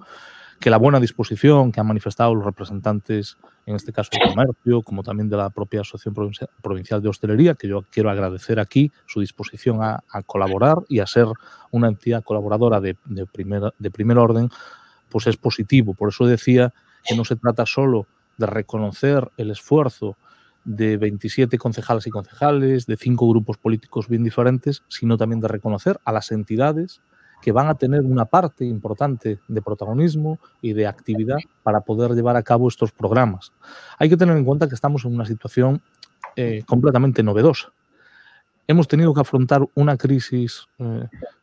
que la buena disposición que han manifestado los representantes, en este caso del comercio, como también de la propia Asociación Provincial de Hostelería, que yo quiero agradecer aquí su disposición a colaborar y a ser una entidad colaboradora de primer orden, pues es positivo. Por eso decía que no se trata solo de reconocer el esfuerzo de 27 concejales y concejales, de 5 grupos políticos bien diferentes, sino también de reconocer a las entidades que van a tener una parte importante de protagonismo y de actividad para poder llevar a cabo estos programas. Hay que tener en cuenta que estamos en una situación completamente novedosa. Hemos tenido que afrontar una crisis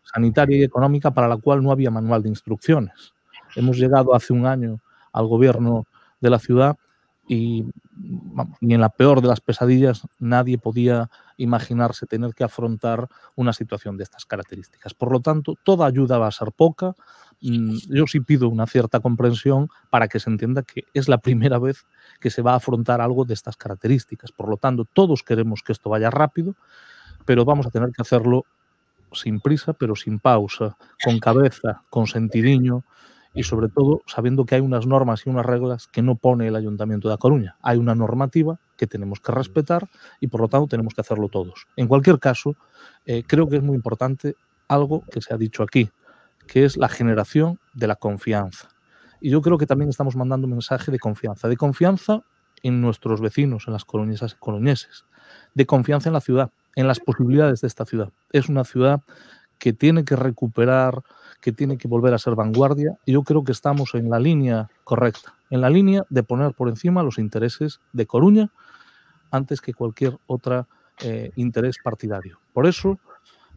sanitaria y económica para la cual no había manual de instrucciones. Hemos llegado hace un año al gobierno de la ciudad y, vamos, ni en la peor de las pesadillas nadie podía imaginarse tener que afrontar una situación de estas características. Por lo tanto, toda ayuda va a ser poca. Yo sí pido una cierta comprensión para que se entienda que es la primera vez que se va a afrontar algo de estas características. Por lo tanto, todos queremos que esto vaya rápido, pero vamos a tener que hacerlo sin prisa, pero sin pausa, con cabeza, con sentidiño, y sobre todo sabiendo que hay unas normas y unas reglas que no pone el Ayuntamiento de A Coruña. Hay una normativa que tenemos que respetar y por lo tanto tenemos que hacerlo todos. En cualquier caso, creo que es muy importante algo que se ha dicho aquí, que es la generación de la confianza. Y yo creo que también estamos mandando un mensaje de confianza en nuestros vecinos, en las coruñesas y coruñeses, de confianza en la ciudad, en las posibilidades de esta ciudad. Es una ciudad que tiene que recuperar, que tiene que volver a ser vanguardia, y yo creo que estamos en la línea correcta, en la línea de poner por encima los intereses de Coruña antes que cualquier otro interés partidario. Por eso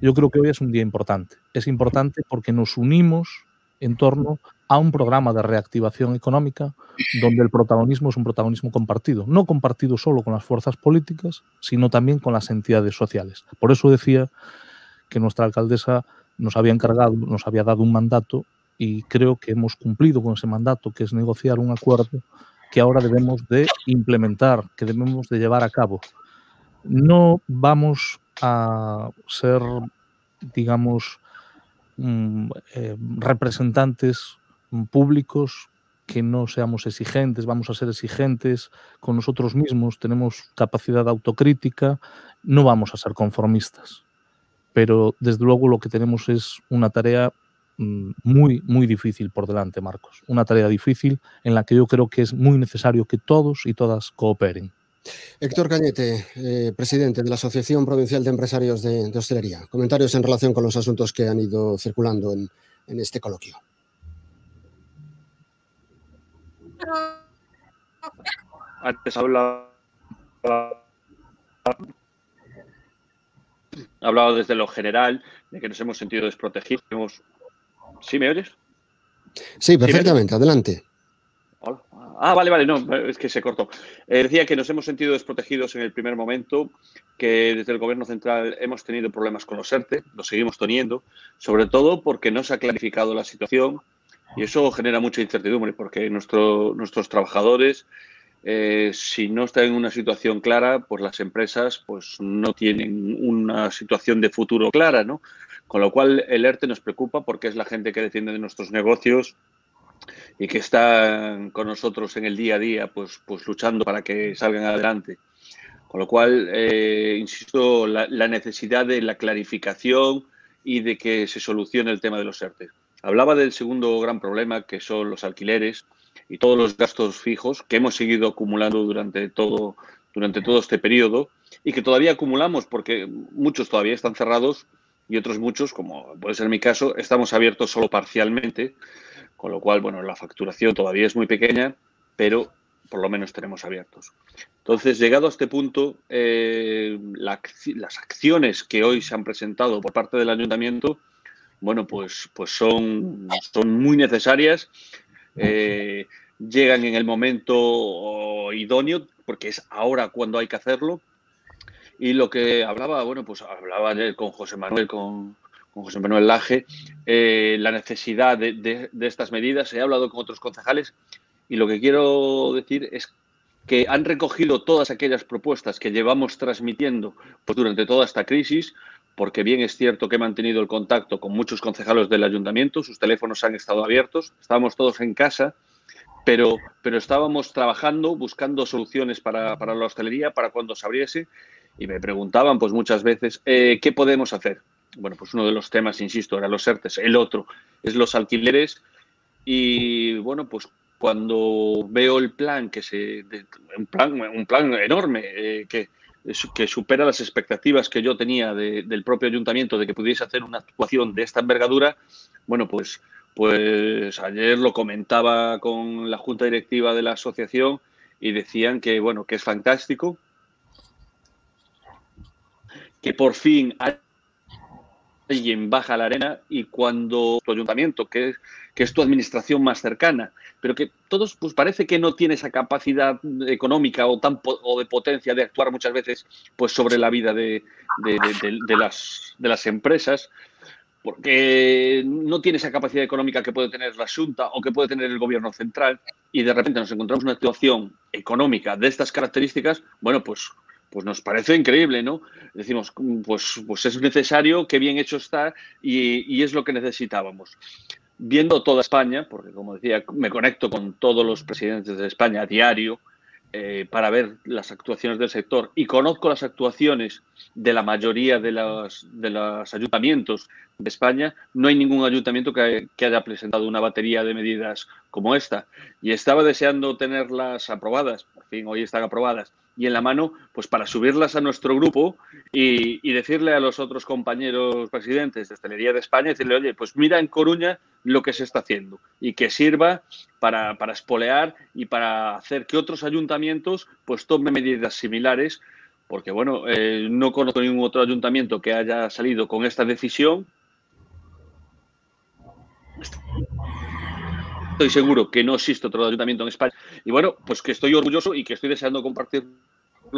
yo creo que hoy es un día importante. Es importante porque nos unimos en torno a un programa de reactivación económica donde el protagonismo es un protagonismo compartido, no compartido solo con las fuerzas políticas, sino también con las entidades sociales. Por eso decía que nuestra alcaldesa nos había encargado, nos había dado un mandato y creo que hemos cumplido con ese mandato, que es negociar un acuerdo que ahora debemos de implementar, que debemos de llevar a cabo. No vamos a ser, digamos, representantes públicos que no seamos exigentes, vamos a ser exigentes con nosotros mismos, tenemos capacidad autocrítica, no vamos a ser conformistas. Pero desde luego lo que tenemos es una tarea muy, muy difícil por delante, Marcos. Una tarea difícil en la que yo creo que es muy necesario que todos y todas cooperen. Héctor Cañete, presidente de la Asociación Provincial de Empresarios de Hostelería. Comentarios en relación con los asuntos que han ido circulando en este coloquio. Antes hablaba desde lo general de que nos hemos sentido desprotegidos. ¿Sí me oyes? Sí, perfectamente. ¿Sí, adelante. Hola. Ah, vale, no, es que se cortó. Decía que nos hemos sentido desprotegidos en el primer momento, que desde el Gobierno central hemos tenido problemas con los ERTE, los seguimos teniendo, sobre todo porque no se ha clarificado la situación y eso genera mucha incertidumbre porque nuestros trabajadores, si no están en una situación clara, pues las empresas pues no tienen una situación de futuro clara, ¿no? Con lo cual el ERTE nos preocupa porque es la gente que defiende de nuestros negocios y que están con nosotros en el día a día, pues luchando para que salgan adelante. Con lo cual, insisto, la necesidad de la clarificación y de que se solucione el tema de los ERTE. Hablaba del segundo gran problema, que son los alquileres y todos los gastos fijos que hemos seguido acumulando durante todo durante todo este periodo y que todavía acumulamos porque muchos todavía están cerrados y otros muchos, como puede ser mi caso, estamos abiertos solo parcialmente, con lo cual, bueno, la facturación todavía es muy pequeña, pero por lo menos tenemos abiertos. Entonces, llegado a este punto, las acciones que hoy se han presentado por parte del Ayuntamiento, bueno, pues son muy necesarias, llegan en el momento idóneo, porque es ahora cuando hay que hacerlo. Y lo que hablaba, bueno, pues hablaba ayer con José Manuel, con José Manuel Laje, la necesidad de estas medidas. He hablado con otros concejales y lo que quiero decir es que han recogido todas aquellas propuestas que llevamos transmitiendo pues, durante toda esta crisis, porque bien es cierto que he mantenido el contacto con muchos concejales del ayuntamiento, sus teléfonos han estado abiertos, estábamos todos en casa, pero estábamos trabajando, buscando soluciones para la hostelería, para cuando se abriese, y me preguntaban pues muchas veces, ¿qué podemos hacer? Bueno, pues uno de los temas, insisto, era los ERTES, el otro es los alquileres, y bueno, pues cuando veo el plan, un plan enorme, que supera las expectativas que yo tenía del propio ayuntamiento de que pudiese hacer una actuación de esta envergadura, bueno, pues ayer lo comentaba con la junta directiva de la asociación y decían que, bueno, que es fantástico, que por fin alguien baja a la arena y cuando tu ayuntamiento, que es tu administración más cercana, pero que todos pues parece que no tiene esa capacidad económica o de potencia de actuar muchas veces pues sobre la vida de las empresas, porque no tiene esa capacidad económica que puede tener la Xunta o que puede tener el Gobierno central y de repente nos encontramos una situación económica de estas características, bueno, pues nos parece increíble, ¿no? Decimos, pues es necesario, qué bien hecho está y es lo que necesitábamos. Viendo toda España, porque como decía, me conecto con todos los presidentes de España a diario para ver las actuaciones del sector y conozco las actuaciones de la mayoría de los ayuntamientos de España, no hay ningún ayuntamiento que haya presentado una batería de medidas como esta. Y estaba deseando tenerlas aprobadas, por fin hoy están aprobadas, y en la mano, pues para subirlas a nuestro grupo y decirle a los otros compañeros presidentes de Hostelería de España, decirle, oye, pues mira en Coruña lo que se está haciendo y que sirva para espolear y para hacer que otros ayuntamientos pues tomen medidas similares, porque bueno, no conozco ningún otro ayuntamiento que haya salido con esta decisión. Estoy seguro que no existe otro ayuntamiento en España. Y bueno, pues que estoy orgulloso y que estoy deseando compartirlo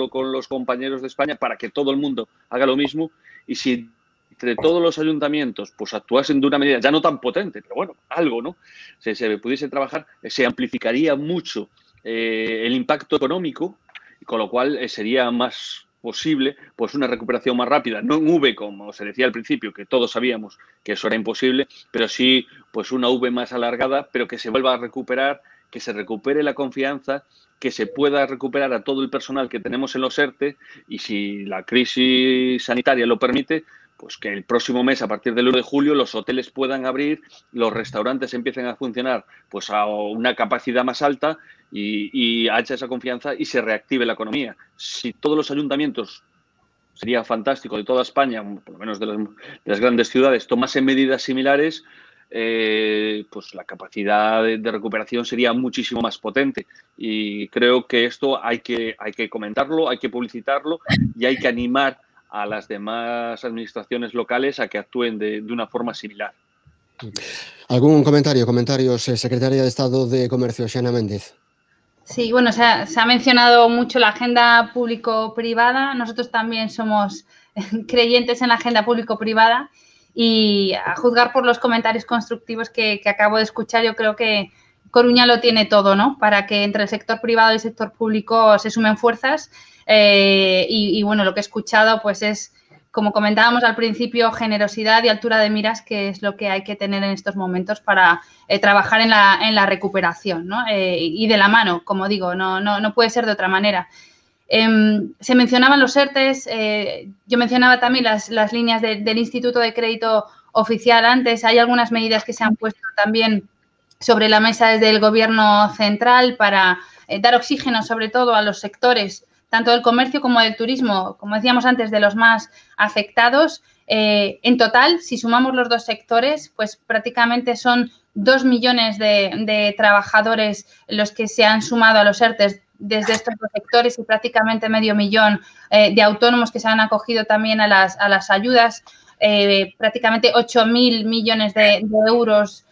con los compañeros de España para que todo el mundo haga lo mismo. Y si entre todos los ayuntamientos pues actuasen de una medida ya no tan potente, pero bueno, algo, ¿no? Se pudiese trabajar, se amplificaría mucho el impacto económico, con lo cual sería más posible pues una recuperación más rápida, no en V como se decía al principio, que todos sabíamos que eso era imposible, pero sí pues una V más alargada, pero que se vuelva a recuperar, que se recupere la confianza, que se pueda recuperar a todo el personal que tenemos en los ERTE y si la crisis sanitaria lo permite, pues que el próximo mes, a partir del 1 de julio, los hoteles puedan abrir, los restaurantes empiecen a funcionar pues a una capacidad más alta y haya esa confianza y se reactive la economía. Si todos los ayuntamientos, sería fantástico, de toda España, por lo menos de las grandes ciudades, tomasen medidas similares, pues la capacidad de recuperación sería muchísimo más potente. Y creo que esto hay que comentarlo, hay que publicitarlo y hay que animar a las demás administraciones locales a que actúen de una forma similar. ¿Algún comentarios, secretaria de Estado de Comercio, Xana Méndez? Sí, bueno, se ha mencionado mucho la agenda público-privada. Nosotros también somos creyentes en la agenda público-privada y a juzgar por los comentarios constructivos que acabo de escuchar, yo creo que Coruña lo tiene todo, ¿no? Para que entre el sector privado y el sector público se sumen fuerzas y bueno, lo que he escuchado pues es, como comentábamos al principio, generosidad y altura de miras, que es lo que hay que tener en estos momentos para trabajar en la recuperación, ¿no? Y de la mano, como digo, no puede ser de otra manera. Se mencionaban los ERTES, yo mencionaba también las líneas del Instituto de Crédito Oficial antes. Hay algunas medidas que se han puesto también sobre la mesa desde el Gobierno central para dar oxígeno, sobre todo, a los sectores tanto del comercio como del turismo, como decíamos antes, de los más afectados. En total, si sumamos los dos sectores, pues prácticamente son 2 millones de trabajadores los que se han sumado a los ERTEs desde estos dos sectores y prácticamente medio millón de autónomos que se han acogido también a las ayudas, prácticamente 8.000 millones de euros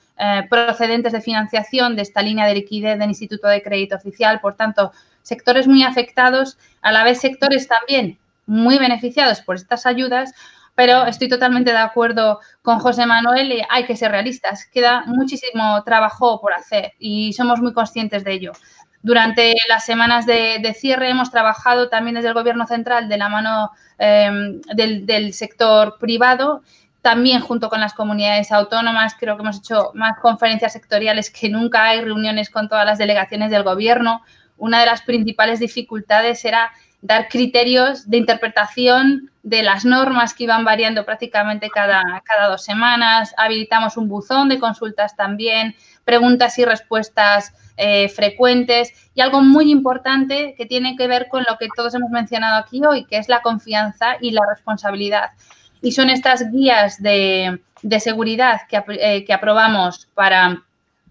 procedentes de financiación de esta línea de liquidez del Instituto de Crédito Oficial. Por tanto, sectores muy afectados, a la vez sectores también muy beneficiados por estas ayudas, pero estoy totalmente de acuerdo con José Manuel, hay que ser realistas, queda muchísimo trabajo por hacer y somos muy conscientes de ello. Durante las semanas de cierre hemos trabajado también desde el Gobierno central de la mano del sector privado, también junto con las comunidades autónomas. Creo que hemos hecho más conferencias sectoriales que nunca, hay reuniones con todas las delegaciones del Gobierno. Una de las principales dificultades era dar criterios de interpretación de las normas que iban variando prácticamente cada 2 semanas. Habilitamos un buzón de consultas también, preguntas y respuestas frecuentes y algo muy importante que tiene que ver con lo que todos hemos mencionado aquí hoy, que es la confianza y la responsabilidad. Y son estas guías de seguridad que aprobamos para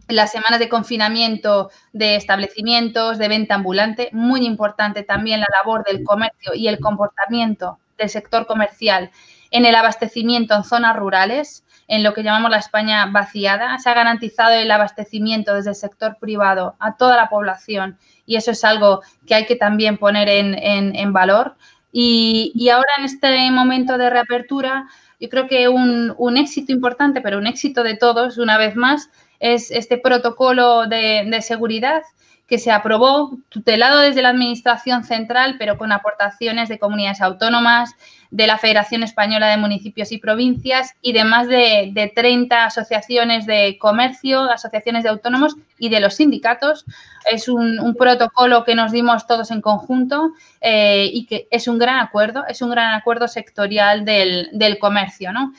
las semanas de confinamiento de establecimientos, de venta ambulante. Muy importante también la labor del comercio y el comportamiento del sector comercial en el abastecimiento en zonas rurales, en lo que llamamos la España vaciada. Se ha garantizado el abastecimiento desde el sector privado a toda la población y eso es algo que hay que también poner en valor. Y ahora en este momento de reapertura, yo creo que un éxito importante, pero un éxito de todos, una vez más, es este protocolo de seguridad que se aprobó, tutelado desde la Administración central, pero con aportaciones de comunidades autónomas, de la Federación Española de Municipios y Provincias y de más de 30 asociaciones de comercio, asociaciones de autónomos y de los sindicatos. Es un protocolo que nos dimos todos en conjunto y que es un gran acuerdo sectorial del comercio, ¿no?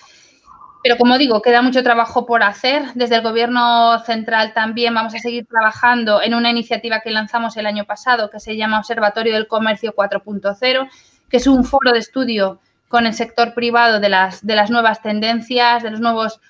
Pero, como digo, queda mucho trabajo por hacer. Desde el Gobierno central también vamos a seguir trabajando en una iniciativa que lanzamos el año pasado que se llama Observatorio del Comercio 4.0, que es un foro de estudio con el sector privado de las nuevas tendencias, de los nuevos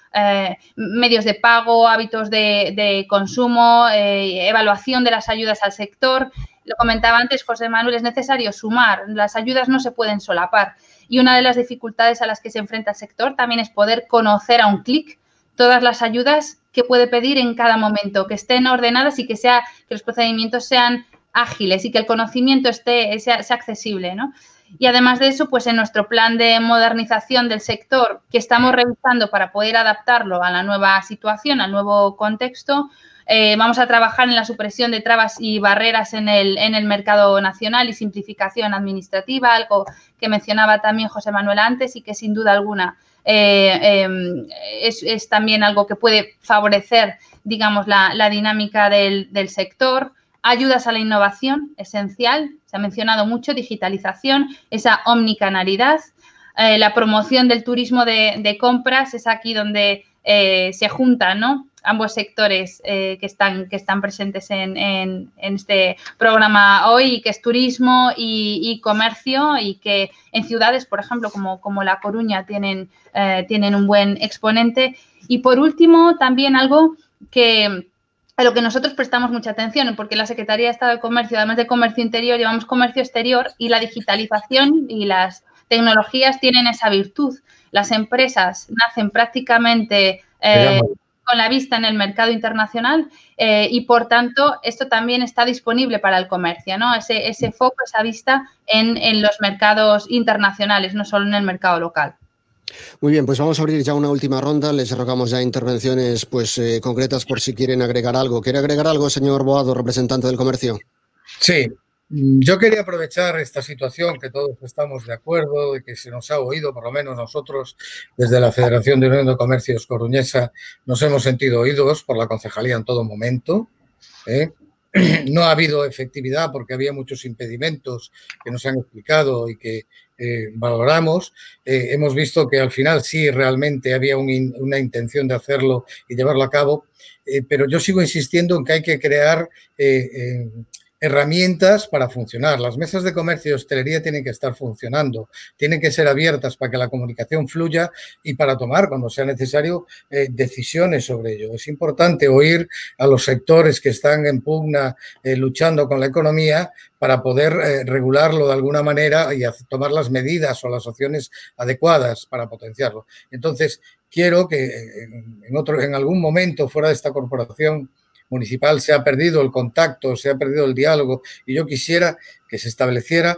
medios de pago, hábitos de consumo, evaluación de las ayudas al sector. Lo comentaba antes José Manuel, es necesario sumar. Las ayudas no se pueden solapar. Y una de las dificultades a las que se enfrenta el sector también es poder conocer a un clic todas las ayudas que puede pedir en cada momento, que estén ordenadas y que los procedimientos sean ágiles y que el conocimiento sea accesible, ¿no? Y además de eso, pues en nuestro plan de modernización del sector que estamos revisando para poder adaptarlo a la nueva situación, al nuevo contexto, vamos a trabajar en la supresión de trabas y barreras en el mercado nacional y simplificación administrativa, algo que mencionaba también José Manuel antes y que sin duda alguna es también algo que puede favorecer, digamos, la dinámica del sector. Ayudas a la innovación, esencial, se ha mencionado mucho, digitalización, esa omnicanalidad, la promoción del turismo de compras, es aquí donde se juntan, ¿no?, ambos sectores que están presentes en este programa hoy, que es turismo y comercio, y que en ciudades, por ejemplo, como La Coruña, tienen un buen exponente. Y, por último, también algo a lo que nosotros prestamos mucha atención, porque la Secretaría de Estado de Comercio, además de comercio interior, llevamos comercio exterior, y la digitalización y las tecnologías tienen esa virtud. Las empresas nacen prácticamente con la vista en el mercado internacional y, por tanto, esto también está disponible para el comercio, ¿no? Ese foco, esa vista en los mercados internacionales, no solo en el mercado local. Muy bien, pues vamos a abrir ya una última ronda. Les rogamos ya intervenciones concretas por si quieren agregar algo. ¿Quiere agregar algo, señor Boado, representante del comercio? Sí, yo quería aprovechar esta situación que todos estamos de acuerdo, de que se nos ha oído, por lo menos nosotros desde la Federación de Unión de Comercios Coruñesa nos hemos sentido oídos por la concejalía en todo momento. No ha habido efectividad porque había muchos impedimentos que nos han explicado y que valoramos. Hemos visto que al final sí realmente había una intención de hacerlo y llevarlo a cabo, pero yo sigo insistiendo en que hay que crear herramientas para funcionar. Las mesas de comercio y hostelería tienen que estar funcionando, tienen que ser abiertas para que la comunicación fluya y para tomar, cuando sea necesario, decisiones sobre ello. Es importante oír a los sectores que están en pugna luchando con la economía para poder regularlo de alguna manera y tomar las medidas o las opciones adecuadas para potenciarlo. Entonces, quiero que en algún momento fuera de esta corporación municipal se ha perdido el contacto, se ha perdido el diálogo, y yo quisiera que se estableciera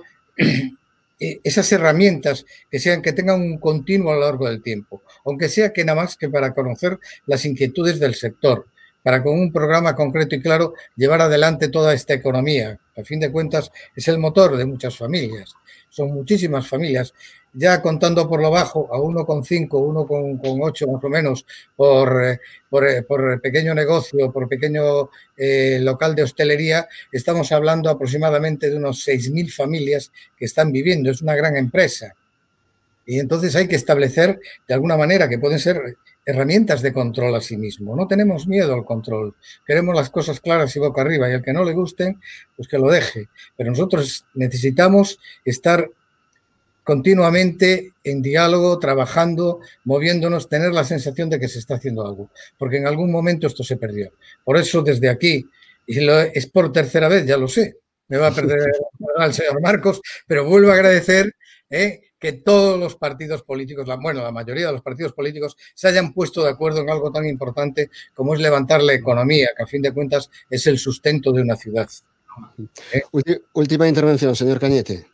esas herramientas que tengan un continuo a lo largo del tiempo, aunque sea que nada más que para conocer las inquietudes del sector, para con un programa concreto y claro llevar adelante toda esta economía. A fin de cuentas es el motor de muchas familias, son muchísimas familias, ya contando por lo bajo a 1,5, 1,8 más o menos por pequeño negocio, por pequeño local de hostelería, estamos hablando aproximadamente de unos 6.000 familias que están viviendo, es una gran empresa. Y entonces hay que establecer de alguna manera que pueden ser herramientas de control a sí mismo. No tenemos miedo al control, queremos las cosas claras y boca arriba, y al que no le gusten, pues que lo deje. Pero nosotros necesitamos estar continuamente en diálogo, trabajando, moviéndonos, tener la sensación de que se está haciendo algo, porque en algún momento esto se perdió. Por eso desde aquí, y es por tercera vez, ya lo sé, me va a perder el señor Marcos, pero vuelvo a agradecer que todos los partidos políticos, la mayoría de los partidos políticos se hayan puesto de acuerdo en algo tan importante como es levantar la economía, que a fin de cuentas es el sustento de una ciudad. Última intervención, señor Cañete.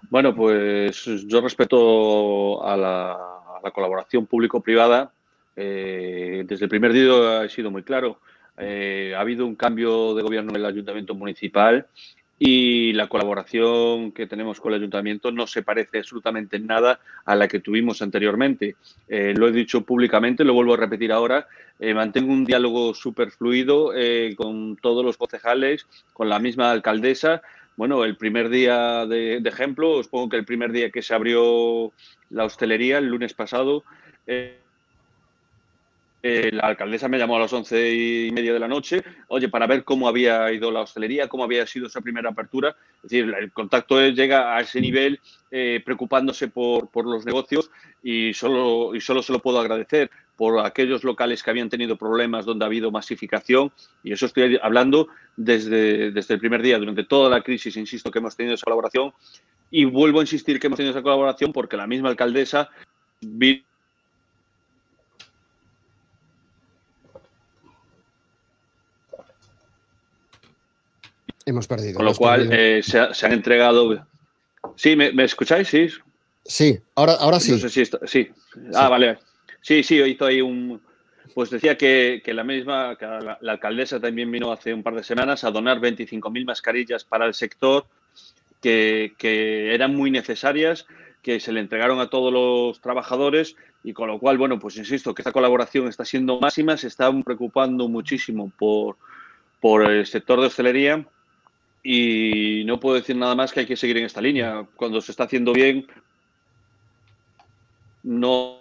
Bueno, pues yo respeto a la colaboración público-privada. Desde el primer día he sido muy claro. Ha habido un cambio de gobierno en el ayuntamiento municipal y la colaboración que tenemos con el ayuntamiento no se parece absolutamente en nada a la que tuvimos anteriormente. Lo he dicho públicamente, lo vuelvo a repetir ahora. Mantengo un diálogo súper fluido con todos los concejales, con la misma alcaldesa. Bueno, el primer día de ejemplo, os pongo que el primer día que se abrió la hostelería, el lunes pasado, la alcaldesa me llamó a las 11:30 de la noche, oye, para ver cómo había ido la hostelería, cómo había sido esa primera apertura. Es decir, el contacto llega a ese nivel, preocupándose por los negocios, y solo se lo puedo agradecer por aquellos locales que habían tenido problemas donde ha habido masificación, y eso estoy hablando desde el primer día, durante toda la crisis, insisto que hemos tenido esa colaboración, y vuelvo a insistir que hemos tenido esa colaboración porque la misma alcaldesa Hemos perdido. Con lo cual se han entregado... ¿Sí? ¿Me escucháis? Sí. Sí, ahora sí. No sé si sí. Ah, vale. Sí, hizo ahí un... Pues decía que la alcaldesa también vino hace un par de semanas a donar 25.000 mascarillas para el sector, que eran muy necesarias, que se le entregaron a todos los trabajadores, y con lo cual, bueno, pues insisto que esta colaboración está siendo máxima, se están preocupando muchísimo por el sector de hostelería, y no puedo decir nada más que hay que seguir en esta línea. Cuando se está haciendo bien, no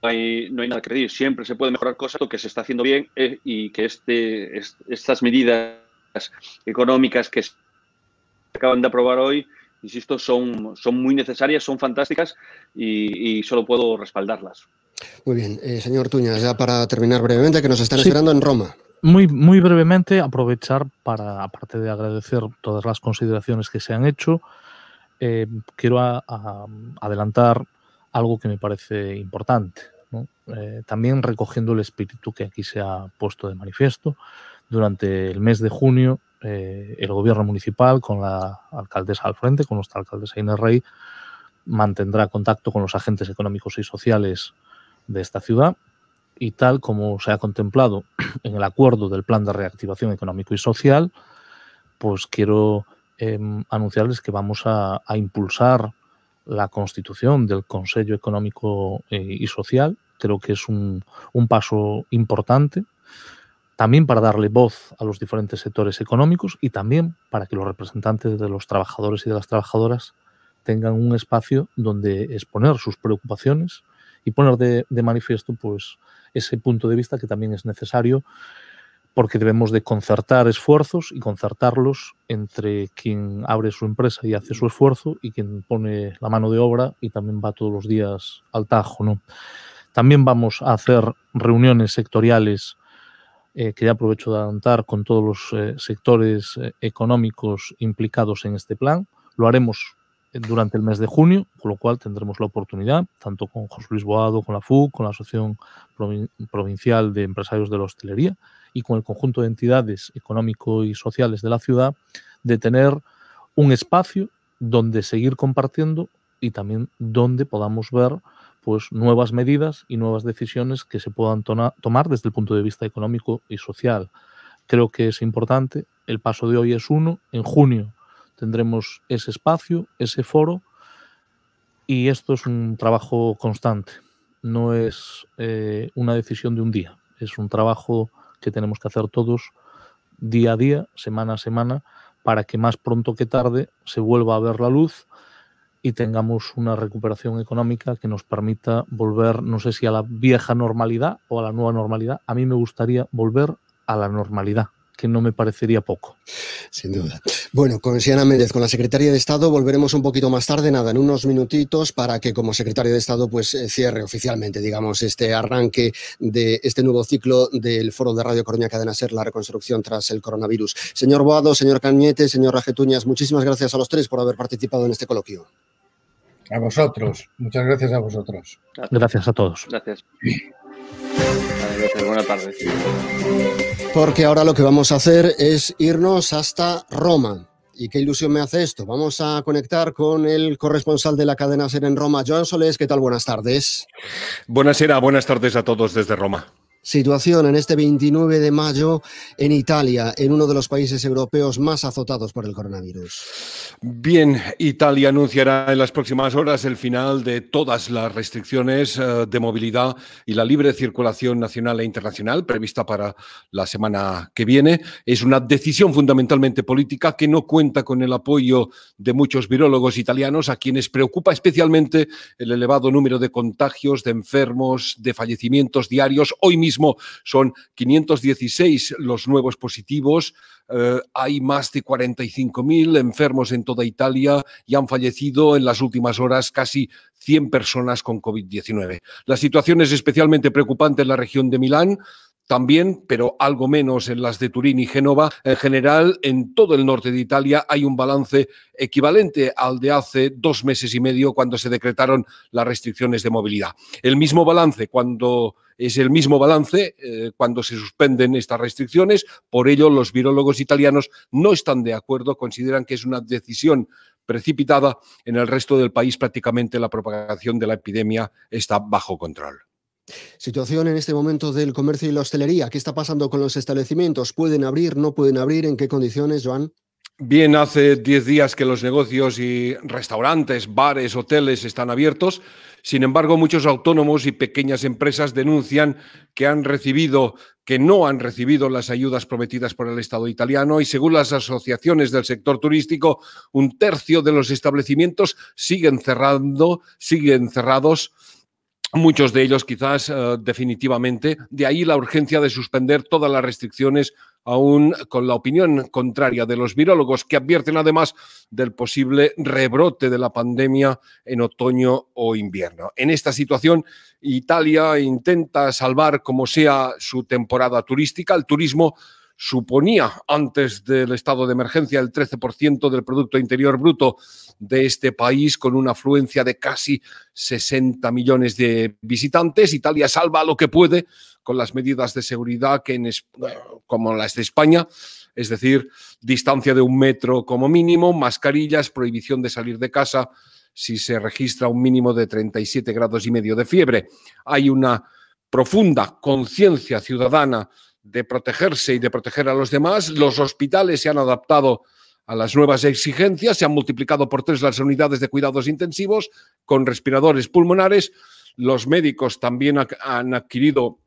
hay nada que decir. Siempre se puede mejorar cosas, lo que se está haciendo bien, y que estas medidas económicas que se acaban de aprobar hoy, insisto, son muy necesarias, son fantásticas, y solo puedo respaldarlas. Muy bien. Señor Tuñas, ya para terminar brevemente, que nos están esperando en Roma. Muy brevemente, aprovechar para, aparte de agradecer todas las consideraciones que se han hecho, quiero adelantar algo que me parece importante, ¿no? También recogiendo el espíritu que aquí se ha puesto de manifiesto. Durante el mes de junio, el gobierno municipal, con la alcaldesa al frente, con nuestra alcaldesa Inés Rey, mantendrá contacto con los agentes económicos y sociales de esta ciudad, y tal como se ha contemplado en el acuerdo del Plan de Reactivación Económico y Social, pues quiero anunciarles que vamos a impulsar la constitución del Consejo Económico y Social. Creo que es un paso importante, también para darle voz a los diferentes sectores económicos, y también para que los representantes de los trabajadores y de las trabajadoras tengan un espacio donde exponer sus preocupaciones y poner de manifiesto pues ese punto de vista que también es necesario porque debemos de concertar esfuerzos y concertarlos entre quien abre su empresa y hace su esfuerzo y quien pone la mano de obra y también va todos los días al tajo, ¿no? También vamos a hacer reuniones sectoriales que ya aprovecho de adelantar con todos los sectores económicos implicados en este plan. Lo haremos durante el mes de junio, con lo cual tendremos la oportunidad, tanto con José Luis Boado, con la FUC, con la Asociación Provincial de Empresarios de la Hostelería y con el conjunto de entidades económico y sociales de la ciudad, de tener un espacio donde seguir compartiendo y también donde podamos ver pues nuevas medidas y nuevas decisiones que se puedan tomar desde el punto de vista económico y social. Creo que es importante, el paso de hoy es uno, en junio tendremos ese espacio, ese foro, y esto es un trabajo constante, no es una decisión de un día, es un trabajo que tenemos que hacer todos día a día, semana a semana, para que más pronto que tarde se vuelva a ver la luz y tengamos una recuperación económica que nos permita volver, no sé si a la vieja normalidad o a la nueva normalidad. A mí me gustaría volver a la normalidad, que no me parecería poco. Sin duda. Bueno, con Xiana Méndez, con la Secretaria de Estado, volveremos un poquito más tarde, nada, en unos minutitos, para que como Secretaria de Estado pues cierre oficialmente, digamos, este arranque de este nuevo ciclo del Foro de Radio Coruña Cadena SER, la reconstrucción tras el coronavirus. Señor Boado, señor Cañete, señor Rajetuñas, muchísimas gracias a los tres por haber participado en este coloquio. A vosotros. Muchas gracias a vosotros. Gracias a todos. Gracias. Gracias. Buenas tardes. Porque ahora lo que vamos a hacer es irnos hasta Roma. ¿Y qué ilusión me hace esto? Vamos a conectar con el corresponsal de la cadena SER en Roma, Joan Solés. ¿Qué tal? Buenas tardes. Buenas tardes a todos desde Roma. Situación en este 29 de mayo en Italia, en uno de los países europeos más azotados por el coronavirus. Bien, Italia anunciará en las próximas horas el final de todas las restricciones de movilidad y la libre circulación nacional e internacional prevista para la semana que viene. Es una decisión fundamentalmente política que no cuenta con el apoyo de muchos virólogos italianos, a quienes preocupa especialmente el elevado número de contagios, de enfermos, de fallecimientos diarios. Hoy mismo son 516 los nuevos positivos, hay más de 45.000 enfermos en toda Italia y han fallecido en las últimas horas casi 100 personas con COVID-19. La situación es especialmente preocupante en la región de Milán, también, pero algo menos en las de Turín y Génova. En general, en todo el norte de Italia hay un balance equivalente al de hace 2 meses y medio, cuando se decretaron las restricciones de movilidad. El mismo balance cuando se suspenden estas restricciones. Por ello, los virólogos italianos no están de acuerdo, consideran que es una decisión precipitada. En el resto del país prácticamente la propagación de la epidemia está bajo control. Situación en este momento del comercio y la hostelería. ¿Qué está pasando con los establecimientos? ¿Pueden abrir? ¿No pueden abrir? ¿En qué condiciones, Joan? Bien, hace 10 días que los negocios y restaurantes, bares, hoteles están abiertos. Sin embargo, muchos autónomos y pequeñas empresas denuncian que no han recibido las ayudas prometidas por el Estado italiano, y según las asociaciones del sector turístico, 1/3 de los establecimientos siguen cerrados, muchos de ellos quizás definitivamente. De ahí la urgencia de suspender todas las restricciones, aún con la opinión contraria de los virólogos, que advierten además del posible rebrote de la pandemia en otoño o invierno. En esta situación, Italia intenta salvar como sea su temporada turística. El turismo suponía, antes del estado de emergencia, el 13% del Producto Interior Bruto de este país, con una afluencia de casi 60 millones de visitantes. Italia salva lo que puede con las medidas de seguridad como las de España, es decir, distancia de 1 metro como mínimo, mascarillas, prohibición de salir de casa si se registra un mínimo de 37,5 grados de fiebre. Hay una profunda conciencia ciudadana de protegerse y de proteger a los demás. Los hospitales se han adaptado a las nuevas exigencias, se han multiplicado por 3 las unidades de cuidados intensivos con respiradores pulmonares. Los médicos también han adquirido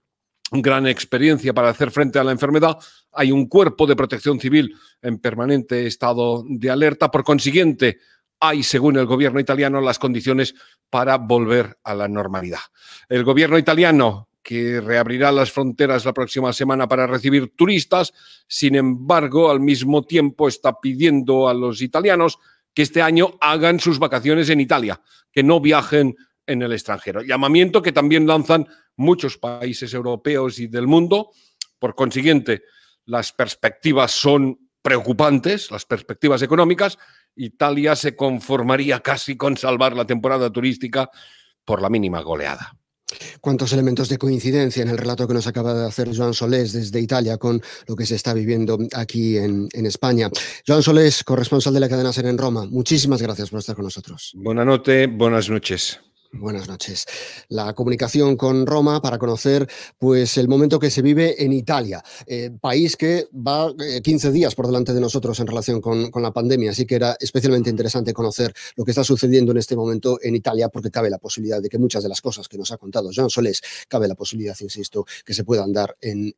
gran experiencia para hacer frente a la enfermedad. Hay un cuerpo de protección civil en permanente estado de alerta. Por consiguiente, hay, según el gobierno italiano, las condiciones para volver a la normalidad. El gobierno italiano que reabrirá las fronteras la próxima semana para recibir turistas. Sin embargo, al mismo tiempo está pidiendo a los italianos que este año hagan sus vacaciones en Italia, que no viajen en el extranjero. Llamamiento que también lanzan muchos países europeos y del mundo. Por consiguiente, las perspectivas son preocupantes, las perspectivas económicas. Italia se conformaría casi con salvar la temporada turística por la mínima goleada. Cuántos elementos de coincidencia en el relato que nos acaba de hacer Joan Solés desde Italia con lo que se está viviendo aquí en España. Joan Solés, corresponsal de la cadena SER en Roma, muchísimas gracias por estar con nosotros. Buenas noches. Buenas noches. La comunicación con Roma para conocer pues, el momento que se vive en Italia, país que va 15 días por delante de nosotros en relación con la pandemia, así que era especialmente interesante conocer lo que está sucediendo en este momento en Italia, porque cabe la posibilidad de que muchas de las cosas que nos ha contado Joan Solés, cabe la posibilidad, insisto, que se puedan dar en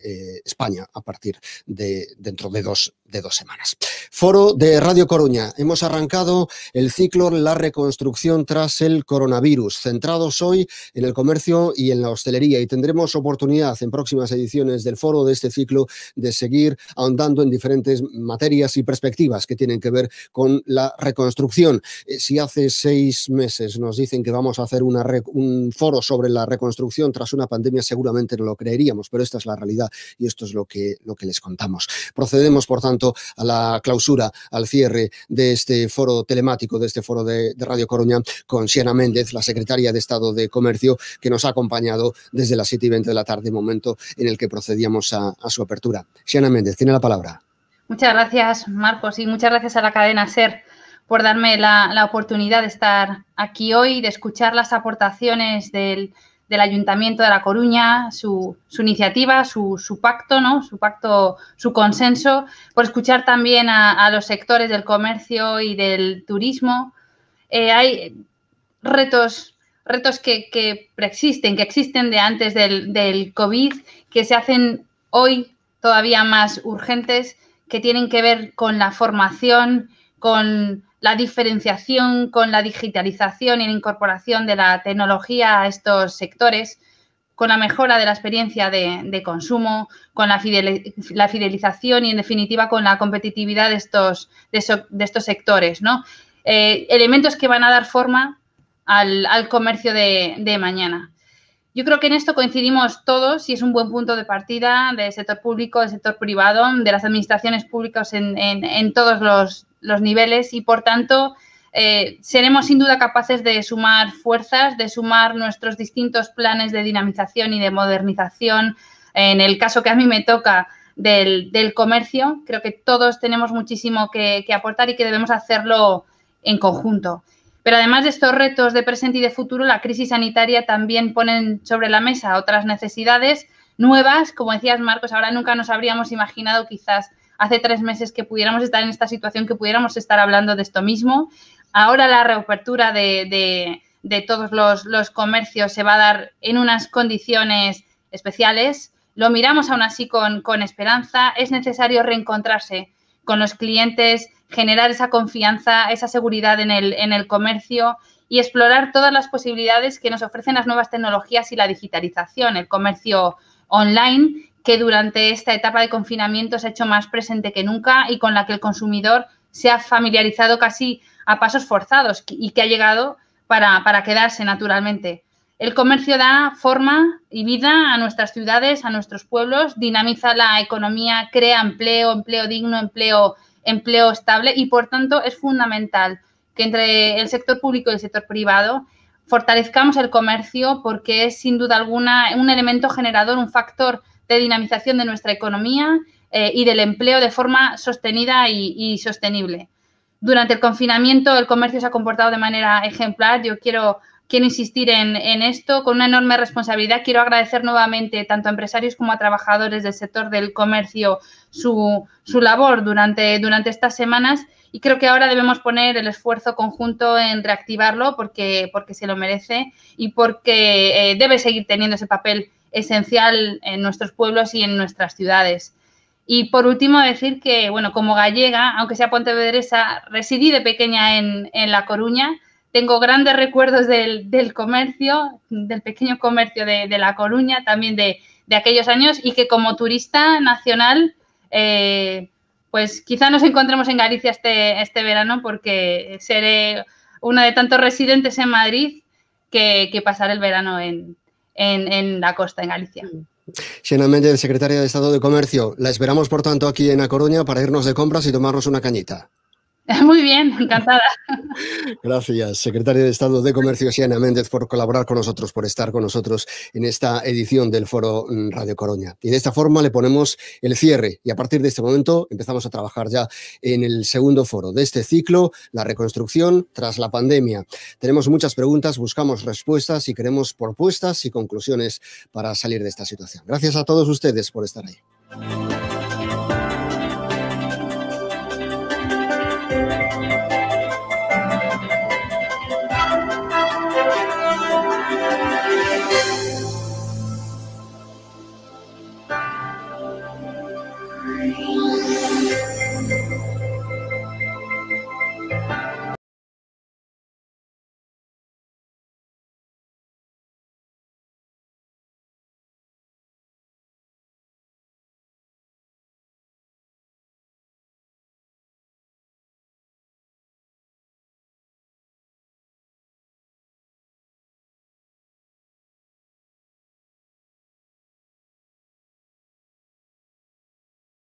España a partir de dentro de dos semanas. Foro de Radio Coruña. Hemos arrancado el ciclo La reconstrucción tras el coronavirus, centrados hoy en el comercio y en la hostelería, y tendremos oportunidad en próximas ediciones del foro de este ciclo de seguir ahondando en diferentes materias y perspectivas que tienen que ver con la reconstrucción. Si hace 6 meses nos dicen que vamos a hacer un foro sobre la reconstrucción tras una pandemia, seguramente no lo creeríamos, pero esta es la realidad y esto es lo que les contamos. Procedemos, por tanto, a la clausura, al cierre de este foro telemático, de este foro de Radio Coruña, con Xiana Méndez, la secretaria de Estado de Comercio, que nos ha acompañado desde las 7:20 de la tarde, momento en el que procedíamos a su apertura. Xiana Méndez, tiene la palabra. Muchas gracias, Marcos, y muchas gracias a la cadena SER por darme la oportunidad de estar aquí hoy, de escuchar las aportaciones del Ayuntamiento de La Coruña, su iniciativa, su pacto, ¿no? Su consenso, por escuchar también a los sectores del comercio y del turismo. Hay retos que preexisten, que existen de antes del COVID, que se hacen hoy todavía más urgentes, que tienen que ver con la formación, con la diferenciación, con la digitalización y la incorporación de la tecnología a estos sectores, con la mejora de la experiencia de consumo, con la fidelización y, en definitiva, con la competitividad de estos sectores, ¿no? Elementos que van a dar forma al comercio de mañana. Yo creo que en esto coincidimos todos y es un buen punto de partida del sector público, del sector privado, de las administraciones públicas en todos los niveles y, por tanto, seremos sin duda capaces de sumar fuerzas, de sumar nuestros distintos planes de dinamización y de modernización. En el caso que a mí me toca del comercio, creo que todos tenemos muchísimo que aportar y que debemos hacerlo en conjunto. Pero además de estos retos de presente y de futuro, la crisis sanitaria también pone sobre la mesa otras necesidades nuevas. Como decías, Marcos, ahora nunca nos habríamos imaginado quizás hace 3 meses que pudiéramos estar en esta situación, que pudiéramos estar hablando de esto mismo. Ahora la reapertura de todos los comercios se va a dar en unas condiciones especiales. Lo miramos aún así con esperanza. Es necesario reencontrarse con los clientes, generar esa confianza, esa seguridad en el comercio y explorar todas las posibilidades que nos ofrecen las nuevas tecnologías y la digitalización, el comercio online, que durante esta etapa de confinamiento se ha hecho más presente que nunca y con la que el consumidor se ha familiarizado casi a pasos forzados y que ha llegado para quedarse naturalmente. El comercio da forma y vida a nuestras ciudades, a nuestros pueblos, dinamiza la economía, crea empleo digno, empleo estable y, por tanto, es fundamental que entre el sector público y el sector privado fortalezcamos el comercio porque es, sin duda alguna, un elemento generador, un factor de dinamización de nuestra economía y del empleo de forma sostenida y sostenible. Durante el confinamiento, el comercio se ha comportado de manera ejemplar. Yo quiero insistir en esto con una enorme responsabilidad. Quiero agradecer nuevamente tanto a empresarios como a trabajadores del sector del comercio su labor durante estas semanas y creo que ahora debemos poner el esfuerzo conjunto en reactivarlo porque se lo merece y porque debe seguir teniendo ese papel esencial en nuestros pueblos y en nuestras ciudades. Y por último decir que, bueno, como gallega, aunque sea pontevedresa, residí de pequeña en La Coruña. tengo grandes recuerdos del comercio, del pequeño comercio de La Coruña, también de aquellos años, y que como turista nacional, pues quizá nos encontremos en Galicia este verano, porque seré una de tantos residentes en Madrid que pasaré el verano en la costa, en Galicia. Xena Méndez, secretaria de Estado de Comercio, la esperamos por tanto aquí en A Coruña para irnos de compras y tomarnos una cañita. Muy bien, encantada. Gracias, secretaria de Estado de Comercio Xena Méndez, por colaborar con nosotros, por estar con nosotros en esta edición del Foro Radio Coruña. Y de esta forma le ponemos el cierre y a partir de este momento empezamos a trabajar ya en el segundo foro de este ciclo, la reconstrucción tras la pandemia. Tenemos muchas preguntas, buscamos respuestas y queremos propuestas y conclusiones para salir de esta situación. Gracias a todos ustedes por estar ahí.